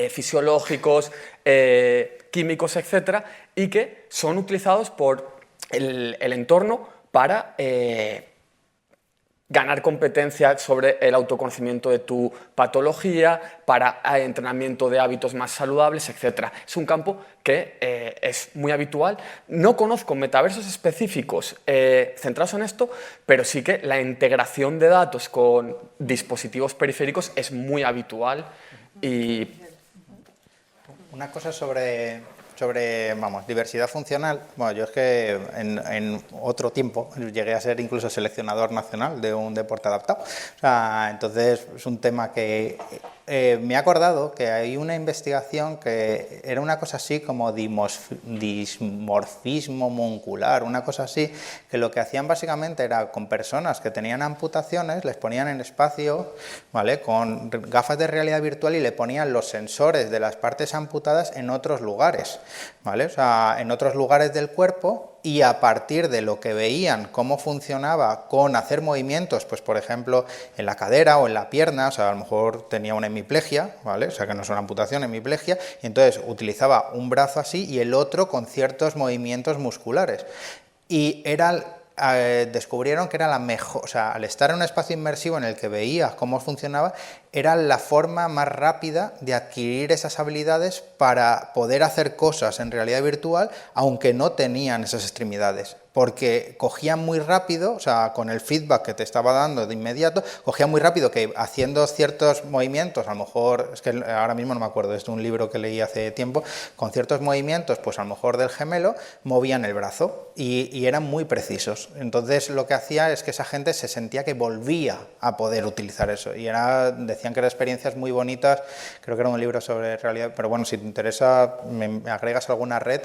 fisiológicos, químicos, etcétera, y que son utilizados por el entorno para ganar competencia sobre el autoconocimiento de tu patología, para entrenamiento de hábitos más saludables, etcétera. Es un campo que es muy habitual. No conozco metaversos específicos centrados en esto, pero sí que la integración de datos con dispositivos periféricos es muy habitual y... Una cosa sobre diversidad funcional. Bueno, yo es que en otro tiempo llegué a ser incluso seleccionador nacional de un deporte adaptado. O sea, entonces es un tema que me he acordado que hay una investigación que era una cosa así como dismorfismo muncular, una cosa así, que lo que hacían básicamente era con personas que tenían amputaciones, les ponían en espacio, ¿vale?, con gafas de realidad virtual y le ponían los sensores de las partes amputadas en otros lugares, ¿vale? O sea, en otros lugares del cuerpo, y a partir de lo que veían, cómo funcionaba con hacer movimientos, pues por ejemplo, en la cadera o en la pierna, o sea, a lo mejor tenía una hemiplegia, ¿vale? O sea, que no es una amputación, hemiplegia, y entonces utilizaba un brazo así y el otro con ciertos movimientos musculares. Y descubrieron que era la mejor, o sea, al estar en un espacio inmersivo en el que veías cómo funcionaba, era la forma más rápida de adquirir esas habilidades para poder hacer cosas en realidad virtual, aunque no tenían esas extremidades, porque cogían muy rápido, o sea, con el feedback que te estaba dando de inmediato, cogían muy rápido que haciendo ciertos movimientos, a lo mejor, es que ahora mismo no me acuerdo, es de un libro que leí hace tiempo, con ciertos movimientos, pues a lo mejor del gemelo, movían el brazo y eran muy precisos. Entonces lo que hacía es que esa gente se sentía que volvía a poder utilizar eso, y decían que eran experiencias muy bonitas. Creo que era un libro sobre realidad, pero bueno, si te interesa me agregas alguna red,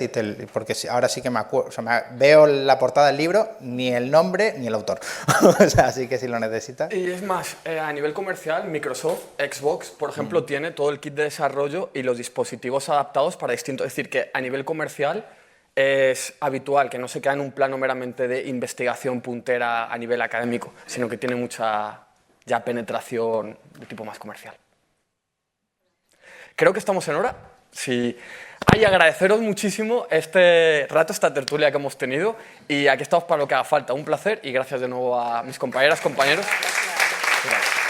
porque ahora sí que me acuerdo, o sea, veo la portada del libro, ni el nombre ni el autor. O sea, así que si lo necesitas. Y es más, a nivel comercial, Microsoft, Xbox, por ejemplo, tiene todo el kit de desarrollo y los dispositivos adaptados para distintos. Es decir, que a nivel comercial es habitual que no se quede en un plano meramente de investigación puntera a nivel académico, sino que tiene mucha ya penetración de tipo más comercial. Creo que estamos en hora. Sí. Y agradeceros muchísimo este rato, esta tertulia que hemos tenido, y aquí estamos para lo que haga falta. Un placer y gracias de nuevo a mis compañeras, compañeros. Gracias.